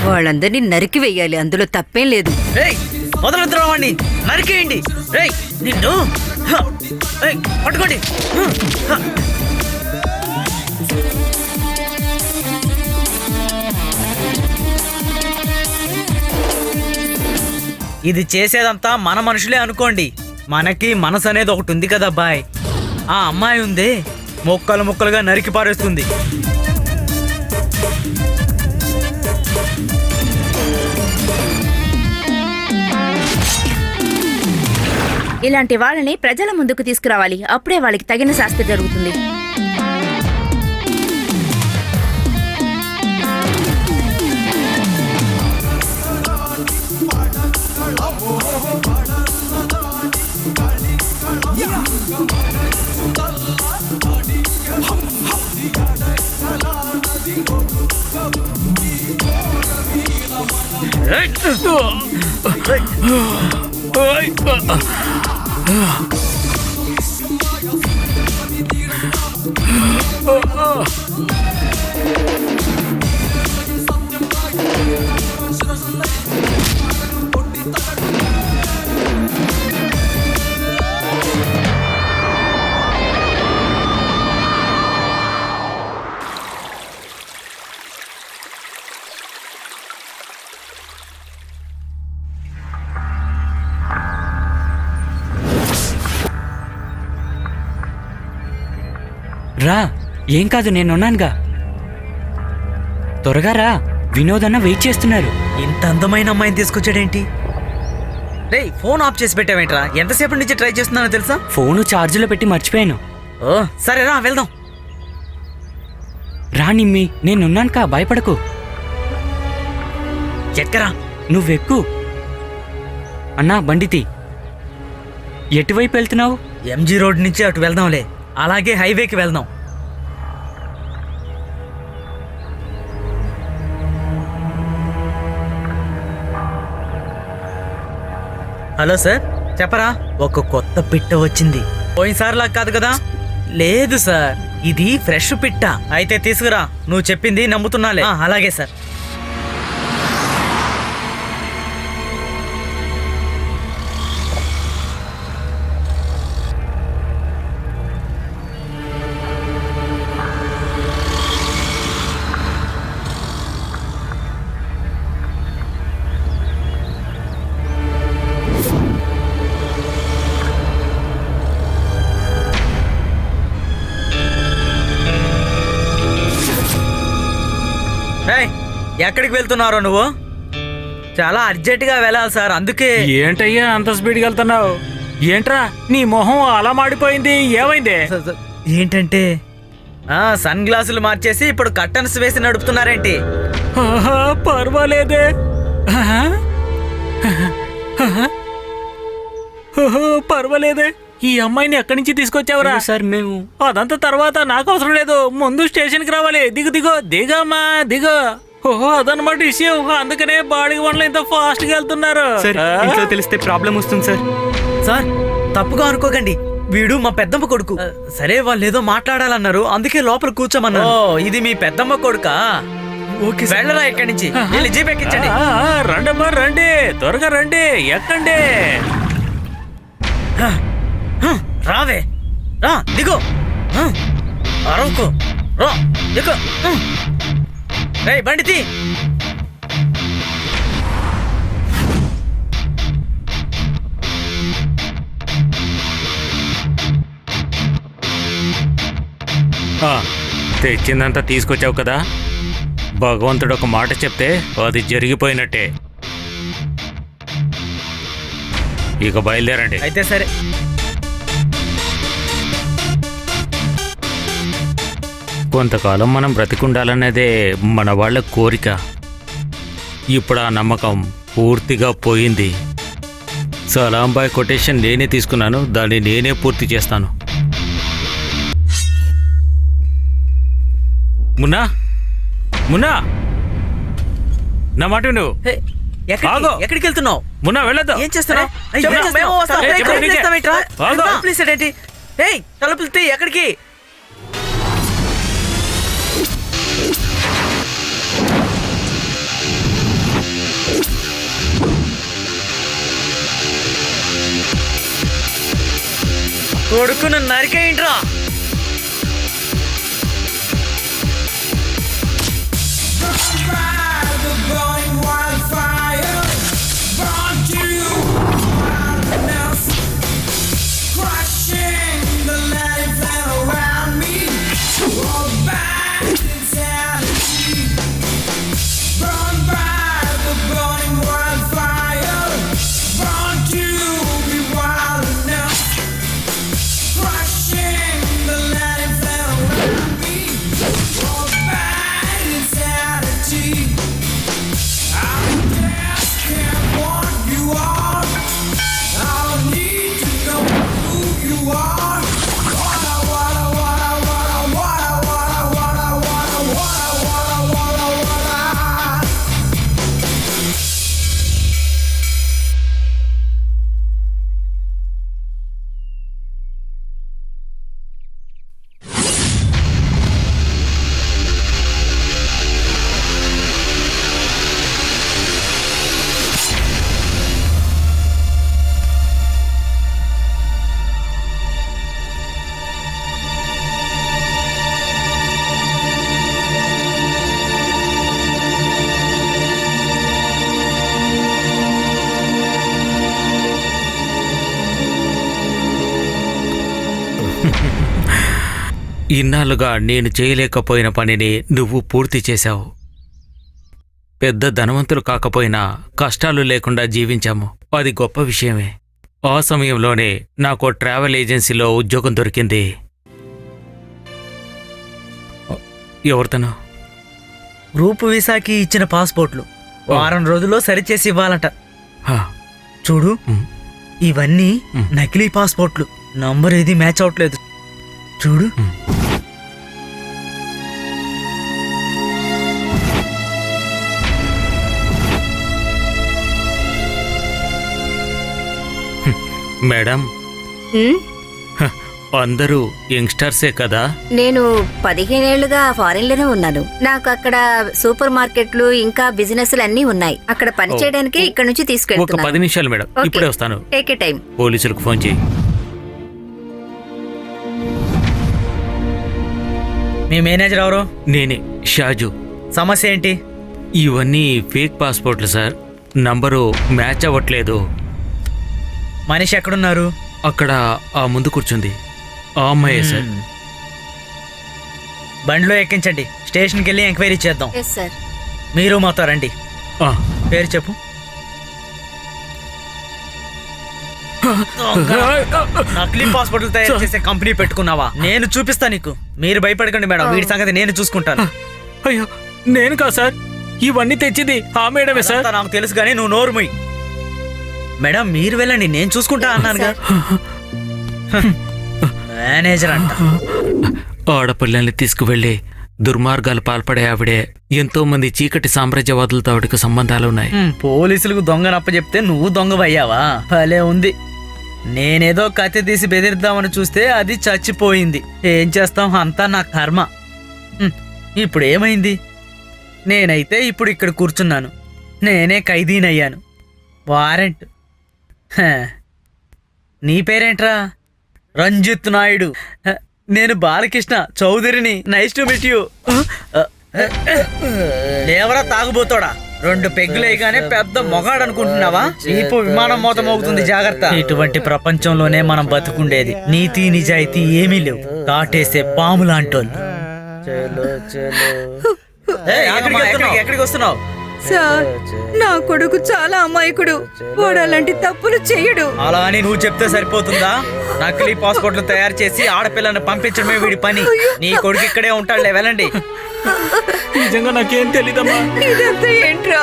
వాళ్ళందరినీ నరికి వెయ్యాలి, అందులో తప్పేం లేదు. మొదలెత్తరా వాడిని, నరికేయండి. రేయ్ నిన్ను పట్టుకోండి. ఇది చేసేదంతా మన మనుషులే అనుకోండి. మనకి మనసు అనేది ఒకటి ఉంది కదా బాయ్. ఆ అమ్మాయి ఉందే, ముక్కలు ముక్కలుగా నరికి పారేస్తుంది. ఇలాంటి వాళ్ళని ప్రజల ముందుకు తీసుకురావాలి. అప్పుడే వాళ్ళకి తగిన శాస్తి జరుగుతుంది. రా, ఏం కాదు, నేనున్నానుగా. త్వరగా రా, వినోదన్న వెయిట్ చేస్తున్నారు. ఇంత అందమైన అమ్మాయిని తీసుకొచ్చాడేంటి? రేయ్ ఫోన్ ఆఫ్ చేసి పెట్టావేంట్రా? ఎంతసేపటి నుంచి ట్రై చేస్తున్నానో తెలుసా? ఫోను ఛార్జీలో పెట్టి మర్చిపోయాను. ఓ సరేరా వెళ్దాం. రా నిమ్మి, నేనున్నానుకా, భయపడకు. ఎక్కరా? నువ్వెక్కు. అన్నా బండితి. ఎటువైపు వెళ్తున్నావు? ఎంజీ రోడ్ నుంచి అటు వెళ్దాంలే. అలాగే హైవేకి వెళ్దాం. హలో సార్, చెప్పరా? ఒక కొత్త పిట్ట వచ్చింది. పోయినసారిలా కాదు కదా? లేదు సార్, ఇది ఫ్రెష్ పిట్ట. అయితే తీసుకురా, నువ్వు చెప్పింది నమ్ముతున్నాలే. అలాగే సార్. ఏయ్, ఎక్కడికి వెళ్తున్నారో నువ్వు? చాలా అర్జెంటుగా వెళ్ళాలి సార్, అందుకే. ఏంటయ్యా అంత స్పీడ్కి వెళ్తున్నావు? ఏంట్రా నీ మొహం అలా మాడిపోయింది, ఏమైంది? ఏంటంటే సన్ గ్లాసులు మార్చేసి ఇప్పుడు కర్టన్స్ వేసి నడుపుతున్నారేంటి? ఆహా, పర్వాలేదే. ఆహా. ఓహో, పర్వాలేదే. ఈ అమ్మాయిని ఎక్కడి నుంచి తీసుకొచ్చావురా? సార్ మేము అదంతా తర్వాత నాకు అవసరం లేదు, ముందు స్టేషన్కి రావాలి. దిగమ్మా దిగో. ఓహో, అదనమాట విషయం. అందుకనే బాడీ వన్లు ఇంత ఫాస్ట్ గా వెళ్తున్నారు. సార్ ఇంట్లో తెలిస్తే ప్రాబ్లం వస్తుంది సార్. సార్, తప్పుగా అనుకోకండి, వీడు మా పెద్దమ్మ కొడుకు. సరే, వాళ్ళు ఏదో మాట్లాడాలన్నారు, అందుకే లోపల కూర్చోమన్నారు. ఓ, ఇది మీ పెద్దమ్మ కొడుకా? ఓకే, వెళ్ళరా ఇక్కడి నుంచి. వెళ్ళి జీప్ ఎక్కించండి. రండమ్మా రండి, త్వరగా రండి, ఎక్కండి. రావే, రా, దిగు. అరవకు, రా, దిగు. రేయ్, బండి తీ. తెచ్చిందంతా తీసుకొచ్చావు కదా, భగవంతుడు ఒక మాట చెప్తే అది జరిగిపోయినట్టే. ఇక బయలుదేరండి. అయితే సరే. కొంతకాలం మనం బ్రతికుండాలన్నదే మన వాళ్ళ కోరిక. ఇప్పుడు ఆ నమ్మకం పూర్తిగా పోయింది. సలాంబాయ్ కొటేషన్ నేనే తీసుకున్నాను, దాన్ని నేనే పూర్తి చేస్తాను. మున్నా, మున్నా, నా మాట నువ్వు ఆగు. ఎక్కడికి వెళ్తున్నావు? మున్నా, వెళ్ళొద్దు. ఏం చేస్తున్నావు? తలుపులు తీ. ఎక్కడికి? కొడుకును నరికేయండిరా. ఇన్నాళ్ళుగా నేను చేయలేకపోయిన పనిని నువ్వు పూర్తి చేశావు. పెద్ద ధనవంతులు కాకపోయినా కష్టాలు లేకుండా జీవించాము, అది గొప్ప విషయమే. ఆ సమయంలోనే నాకు ట్రావెల్ ఏజెన్సీలో ఉద్యోగం దొరికింది. ఎవరితను? గ్రూప్ వీసాకి ఇచ్చిన పాస్పోర్ట్లు వారం రోజుల్లో సరిచేసి ఇవ్వాలంట. హా, చూడు, ఉమ్. ఇవన్నీ నకిలీ పాస్పోర్ట్లు, నంబర్ ఏది మ్యాచ్ అవట్లేదు. చూడు. మేడం, ఉమ్, అందరూ యంగ్స్టర్సే కదా? నేను 15 ఏళ్లుగా ఫారిన్ లోనే ఉన్నాను. నాకు అక్కడ సూపర్ మార్కెట్లు ఇంకా బిజినెస్లు అన్నీ ఉన్నాయి. అక్కడ పని చేయడానికి ఇక్కడ నుంచి ఒక తీసుకెళ్తున్నాను. 10 నిమిషాలు మేడం, ఓకే. ఇప్పుడే వస్తాను. Take a time. పోలీసులకు ఫోన్ చేయి. మీ మేనేజర్ ఎవరు? నేనే, షాజు. సమస్య ఏంటి? ఇవన్నీ ఫేక్ పాస్పోర్ట్లు సార్. నంబరు మ్యాచ్ అవ్వట్లేదు. మనిషి ఎక్కడున్నారు? అక్కడ ఆ ముందు కూర్చుంది ఆ అమ్మాయే సార్. బండిలో ఎక్కించండి, స్టేషన్కి వెళ్ళి ఎంక్వైరీ చేద్దాం. Yes sir. మీరు మాతో రండి. ఆ, పేరు చెప్పు. నకిలీ పాస్పోర్ట్లు తయారు చేసే కంపెనీ పెట్టుకున్నావా? నేను చూపిస్తా నీకు. మీరు భయపడకండి మేడం, వీడి సంగతి నేను చూసుకుంటాను. అయ్యో, నేను కాదు సార్, ఇవన్నీ తెచ్చింది ఆ మేడమే సార్. అదంతా నాకు తెలుసు కానీ నువ్వు నోరు మూయి. మేడం మీరు వెళ్ళండి, నేను చూసుకుంటా అన్నానుగా. మేనేజర్ అంట. ఆడపిల్లల్ని తీసుకువెళ్ళి దుర్మార్గాలు పాల్పడే ఆవిడే. ఎంతో మంది చీకటి సామ్రాజ్యవాదులతో ఆవిడకు సంబంధాలున్నాయి. పోలీసులకు దొంగనప్ప చెప్తే నువ్వు దొంగవయ్యావా? భలే ఉంది. నేనేదో కత్తి తీసి బెదిరిద్దామని చూస్తే అది చచ్చిపోయింది. ఏం చేస్తాం, అంతా నా కర్మ. ఇప్పుడు ఏమైంది? నేనైతే ఇప్పుడు ఇక్కడ కూర్చున్నాను. నేనే ఖైదీనయ్యాను. వారెంట్. హ. నీ పేరేంట్రా? రంజిత్ నాయుడు. నేను బాలకృష్ణ చౌదరిని. Nice to meet you. లేవరా తాగుబోతాడా? 2 పెగ్గులేగానే పెద్ద మొగాడు అనుకుంటున్నావా? ఇప్పుడు విమానం మోత మోగుతుంది, జాగ్రత్త. ఇటువంటి ప్రపంచంలోనే మనం బతుకుండేది. నీతి నిజాయితీ ఏమీ లేవు. కాటేసే పాము లాంటోళ్ళు. ఎక్కడికి వస్తున్నావు? సార్, నా కొడుకు చాలా అమాయకుడు. వాడు అలాంటి తప్పులు చెయ్యడు. అలా అని నువ్వు చెప్తే సరిపోతుందా? నకిలీ పాస్పోర్ట్లు తయారు చేసి ఆడపిల్లని పంపించడమే వీడి పని. నీ కొడుకు ఇక్కడే ఉంటాడులే, వెళ్ళండి. నిజంగా నాకేం తెలీదమ్మా. ఇదంతా ఏంట్రా?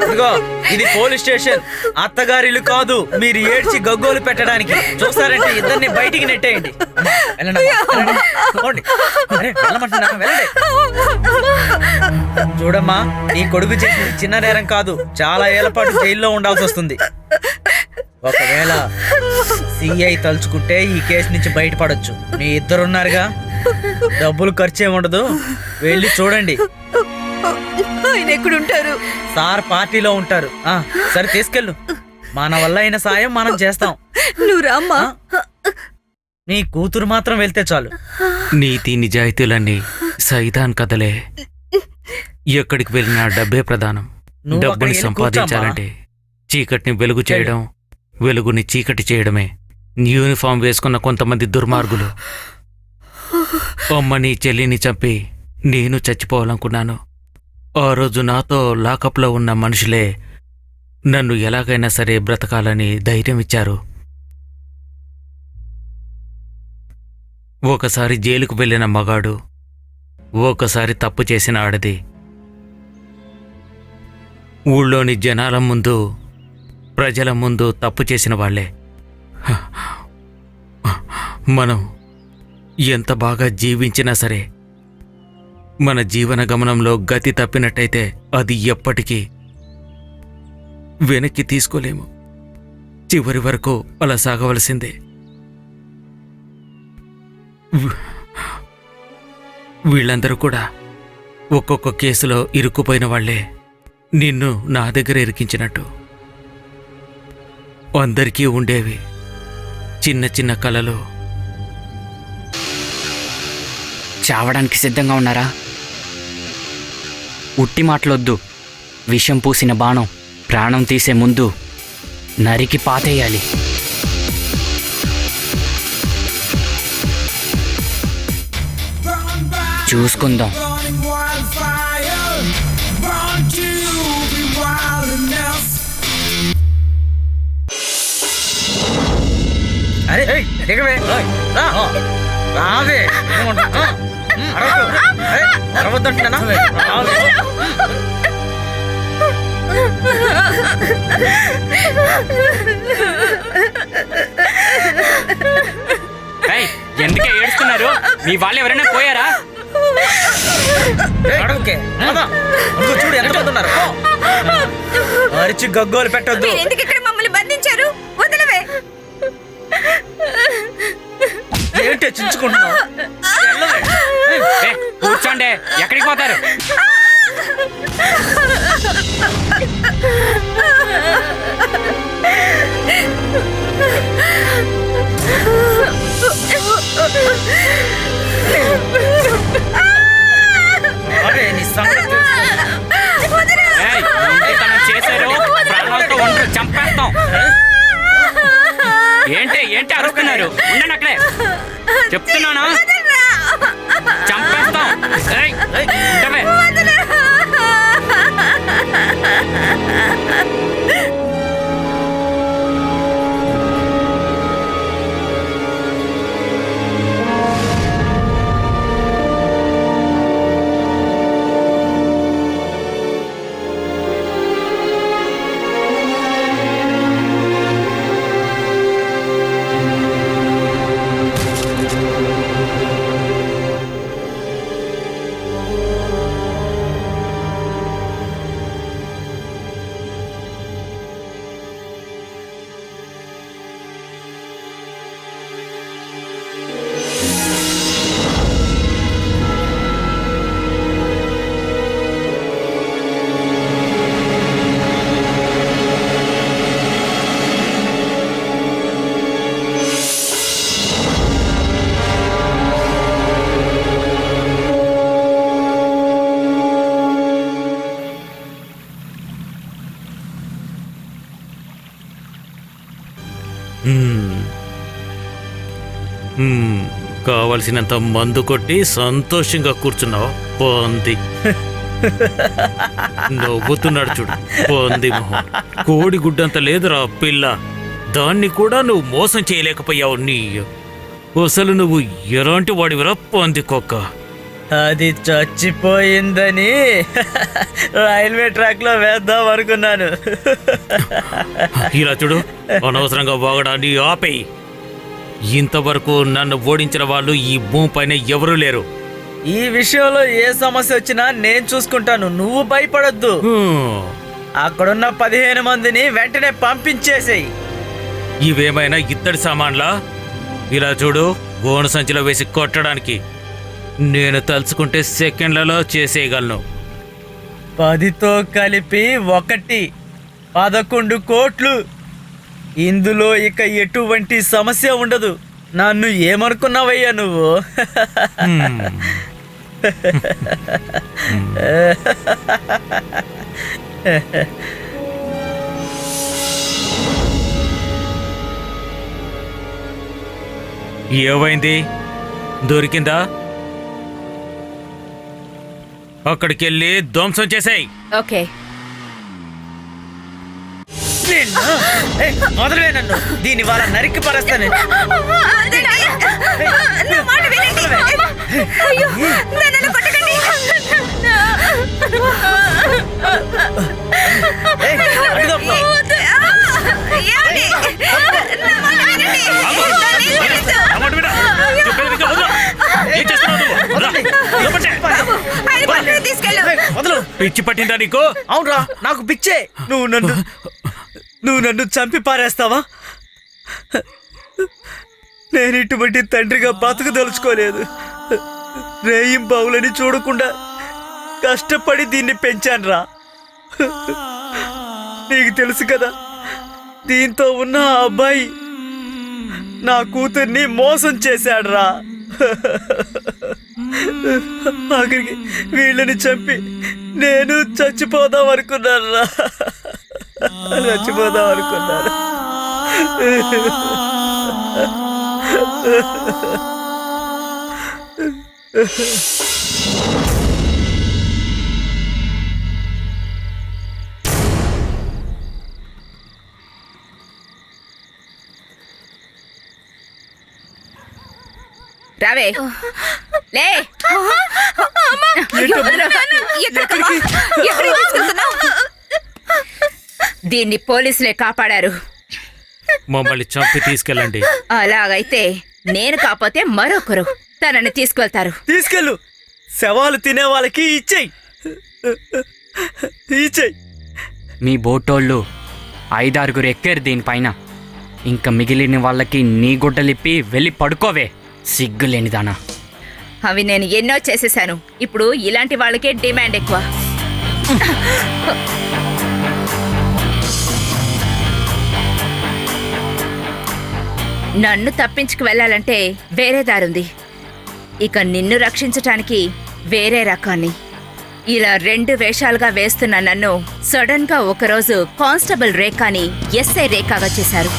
ఇదిగో, ఇది పోలీస్ స్టేషన్, అత్తగారిల్లు కాదు. మీరు ఏడ్చి గగ్గోలు పెట్టడానికి. చూస్తారంటే ఇద్దరిని బయటికి నెట్టేయండి. వెళ్ళండి అమ్మా, వెళ్ళండి. పోండి. అరే, వెళ్ళమంటున్నా, వెళ్ళండి. చూడమ్మా, నీ కొడుకు చేసింది చిన్న నేరం కాదు. చాలా ఏళ్ల పాటు జైల్లో ఉండాల్సి వస్తుంది. ఒకవేళ సిఐ తలుచుకుంటే ఈ కేసు నుంచి బయటపడొచ్చు. మీ ఇద్దరున్నారుగా, డబ్బులు ఖర్చే ఉండదు. వెళ్ళి చూడండి. ఆయన ఎక్కడుంటారు? సార్ పార్టీలో ఉంటారు. సరే తీసుకెళ్ళు. మన వల్ల అయిన సాయం మనం చేస్తాం. నువ్వు రామ్మా. నీ కూతురు మాత్రం వెళ్తే చాలు. నీతి నిజాయితీలన్నీ సైతాన్ కథలే. ఎక్కడికి వెళ్ళినా డబ్బే ప్రధానం. నువ్వు డబ్బుని అక్కడికి వెళ్ళి సంపాదించాలంటే చీకటిని వెలుగు చేయడం, వెలుగుని చీకటి చేయడమే. యూనిఫామ్ వేసుకున్న కొంతమంది దుర్మార్గులు అమ్మని చెల్లిని చంపి నేను చచ్చిపోవాలనుకున్నాను. ఆ రోజు నాతో లాకప్లో ఉన్న మనుషులే నన్ను ఎలాగైనా సరే బ్రతకాలని ధైర్యం ఇచ్చారు. ఒకసారి జైలుకు వెళ్ళిన మగాడు, ఒకసారి తప్పు చేసిన ఆడది. ఊళ్ళోని జనాల ముందు, ప్రజల ముందు తప్పు చేసిన వాళ్లే. మనం ఎంత బాగా జీవించినా సరే మన జీవన గమనంలో గతి తప్పినట్టయితే అది ఎప్పటికీ వెనక్కి తీసుకోలేము. చివరి వరకు అలా సాగవలసిందే. వీళ్ళందరూ కూడా ఒక్కొక్క కేసులో ఇరుక్కుపోయిన వాళ్లే. నిన్ను నా దగ్గర ఇరికించినట్టు అందరికీ ఉండేవి చిన్న చిన్న కలలు. చావడానికి సిద్ధంగా ఉన్నారా? ఉట్టి మాటలొద్దు. విషం పూసిన బాణం ప్రాణం తీసే ముందు నరికి పాతేయాలి. చూసుకుందాం. అరే దిగవే, రావే. అరవద్దంటున్నా. ఎందుకే ఏడుస్తున్నారు? మీ వాళ్ళు ఎవరైనా పోయారా? చూడు ఎంత మంది ఉన్నారు. అరిచి గగ్గోలు పెట్టొద్దు. ఎందుకు ఇక్కడ మమ్మల్ని బంధించారు? వదలవే. ఊరికే చించుకుంటున్నావు. వెళ్ళవే. ఏ, కూర్చోండి, ఎక్కడికి పోతారు? అరే, నీ సంగతి తెలుసు. ఏయ్, మొండితనం చేశారు, ప్రాణాలతో ఉండరు, చంపేస్తాం. ఏంటి అరుస్తున్నారు? ఉండండి అక్కడే, చెప్తున్నానా, చంపేస్తాం. ఏయ్, ఉండవే. కావలసినంత మందు కొట్టి సంతోషంగా కూర్చున్నావు పోంది. నవ్వుతున్నాడు చూడు పోంది మొహం. కోడి గుడ్డంత లేదురా పిల్ల, దాన్ని కూడా నువ్వు మోసం చేయలేకపోయావు. నీ అసలు నువ్వు ఎలాంటి వాడివిరా పంది కుక్క? అది చచ్చిపోయిందని రైల్వే ట్రాక్ లో వేద్దాం అనుకున్నాను. ఇలా చూడు, అనవసరంగా వాగడాన్ని ఆపేయి. ఇంతవరకు నన్ను ఓడించిన వాళ్ళు ఈ భూమిపైన ఎవరూ లేరు. ఈ విషయంలో ఏ సమస్య వచ్చినా నేను చూసుకుంటాను, నువ్వు భయపడొద్దు. అక్కడున్న 15 మందిని వెంటనే పంపించేసేయి. ఇవేమైనా ఇత్తడి సామాన్లా? ఇలా చూడు, గోను సంచిలో వేసి కొట్టడానికి నేను తలుచుకుంటే సెకండ్లలో చేసేయగలను. 10తో కలిపి 11 కోట్లు. ఇందులో ఇక ఎటువంటి సమస్య ఉండదు. నన్ను ఏమనుకున్నావయ్యా నువ్వు? ఏమైంది? దొరికిందా? అక్కడికెళ్ళి ధ్వంసం చేసాయి. ఓకే, మొదలవే నన్ను, దీని వాళ్ళ నరికి పరేస్తాను. పిచ్చి పట్టిందా నీకు? అవునరా, నాకు పిచ్చే. నువ్వు నన్ను చంపి పారేస్తావా? నేను ఇటువంటి తండ్రిగా బతుకుదలుచుకోలేదు. రేయింబావులని చూడకుండా కష్టపడి దీన్ని పెంచానురా. నీకు తెలుసు కదా, దీంతో ఉన్న ఆ అబ్బాయి నా కూతుర్ని మోసం చేశాడురా. ఆఖరికి వీళ్ళని చంపి నేను చచ్చిపోదాం అనుకున్నాను. రావే, లే. దీన్ని పోలీసులే కాపాడారు. మమ్మల్ని చంపి తీసుకెళ్ళండి. అలాగైతే నేను కాకపోతే మరొకరు తనని తీసుకెళ్తారు. తీసుకెళ్ళు, శవాలు తినే వాళ్ళకి ఇచ్చేయి. మీ బోటోళ్ళు 5-6 ఎక్కారు దీనిపైన. ఇంకా మిగిలిన వాళ్ళకి నీ గుడ్డలిప్పి వెళ్ళి పడుకోవే. సిగ్గులేనిదానా. అవి నేను ఎన్నో చేసేశాను. ఇప్పుడు ఇలాంటి వాళ్ళకే డిమాండ్ ఎక్కువ. నన్ను తప్పించుకు వెళ్ళాలంటే వేరే దారుంది. ఇక నిన్ను రక్షించటానికి వేరే రకాన్ని. ఇలా 2 వేషాలుగా వేస్తున్న నన్ను సడన్ గా ఒకరోజు కానిస్టేబుల్ రేఖాని ఎస్ఐ రేఖాగా చేశారు.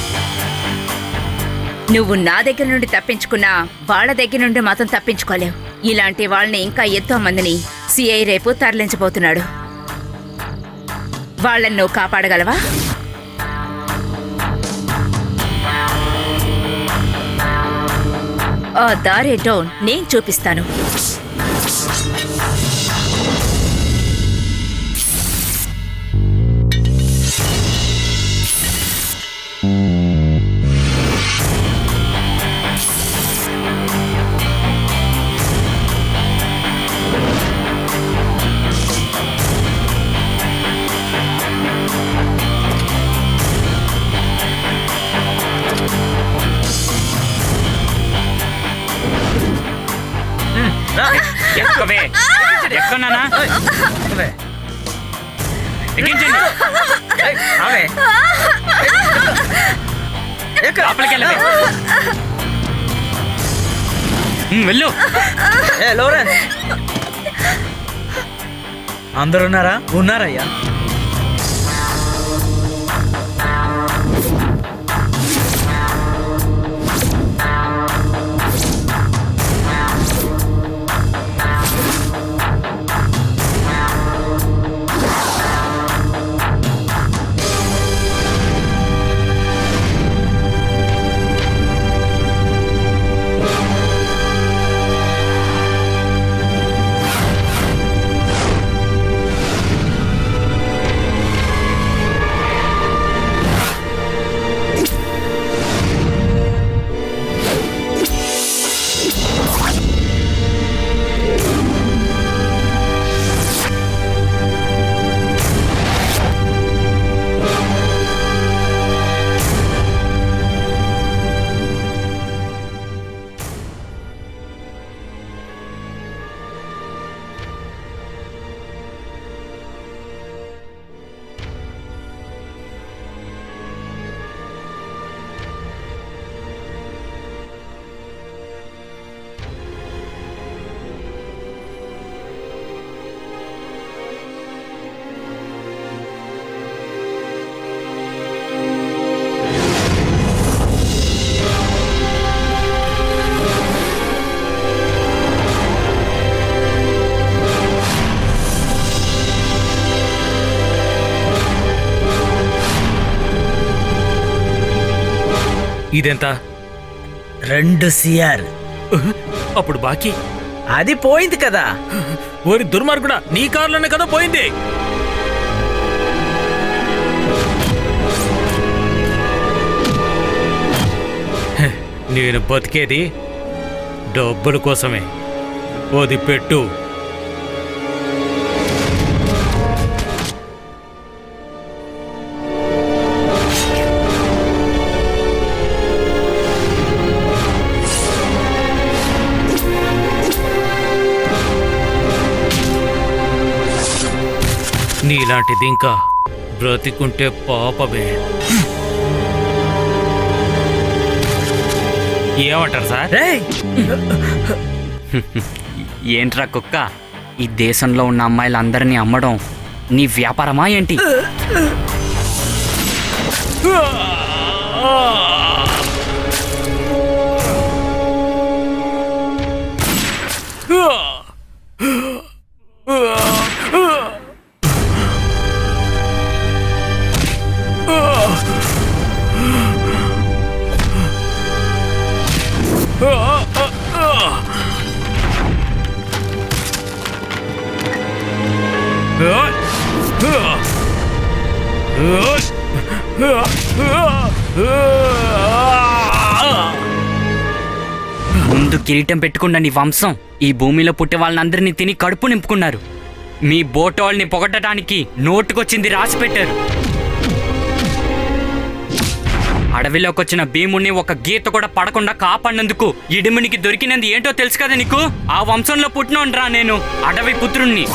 నువ్వు నా దగ్గర నుండి తప్పించుకున్నా వాళ్ళ దగ్గర నుండి మాత్రం తప్పించుకోలేవు. ఇలాంటి వాళ్ళని ఇంకా ఎంతో మందిని సిఐ రేపు తరలించబోతున్నాడు. వాళ్ళని నువ్వు కాపాడగలవా? ఆ దారేంటో నేను చూపిస్తాను. ఎక్కవే. ఎక్కన్నానా? ఎక్కించండి. లోపలికి వెళ్ళవే. వెళ్ళు. అందరున్నారా? ఉన్నారయ్యా. ఇదెంత? 2 CR. అప్పుడు బాకీ అది పోయింది కదా. ఓరి దుర్మార్గుడా, నీ కారులోనే కదా పోయింది. హె, నేను బతికేది డబ్బుల కోసమే. ఓది పెట్టు. నీలాంటిది ఇంకా బ్రతికుంటే పాపమే. ఏమంటారు సార్? ఏంట్రా కుక్క, ఈ దేశంలో ఉన్న అమ్మాయిలందరినీ అమ్మడం నీ వ్యాపారమా ఏంటి? ముందు కిరీటం పెట్టుకున్న నీ వంశం ఈ భూమిలో పుట్టే వాళ్ళందరినీ తిని కడుపు నింపుకున్నారు. మీ బోటోల్ని పొగట్టడానికి నోటుకొచ్చింది రాసి పెట్టారు. అడవిలోకి వచ్చిన భీముణ్ణి ఒక గీత కూడా పడకుండా కాపాడినందుకు ఇడిమునికి దొరికినంది ఏంటో తెలుసు కదా నీకు? ఆ వంశంలో పుట్టినోడ్రా నేను, అడవి పుత్రుణ్ణి.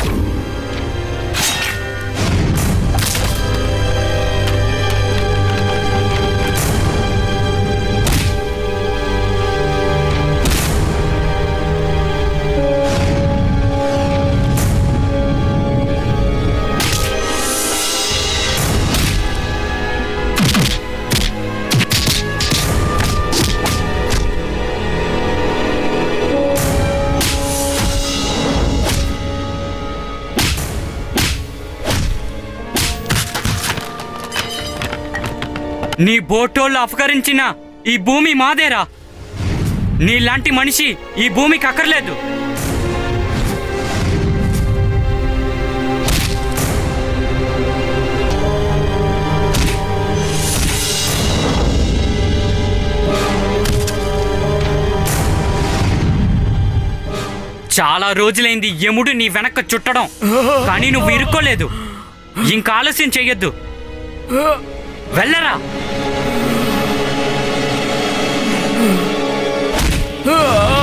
నీ బోటోళ్ళు అపహరించిన ఈ భూమి మాదేరా. నీలాంటి మనిషి ఈ భూమికి అక్కర్లేదు. చాలా రోజులైంది యముడు నీ వెనక చుట్టడం, కానీ నువ్వు ఇరుక్కోలేదు. ఇంకా ఆలస్యం చెయ్యొద్దు, వెళ్ళరా. ఆ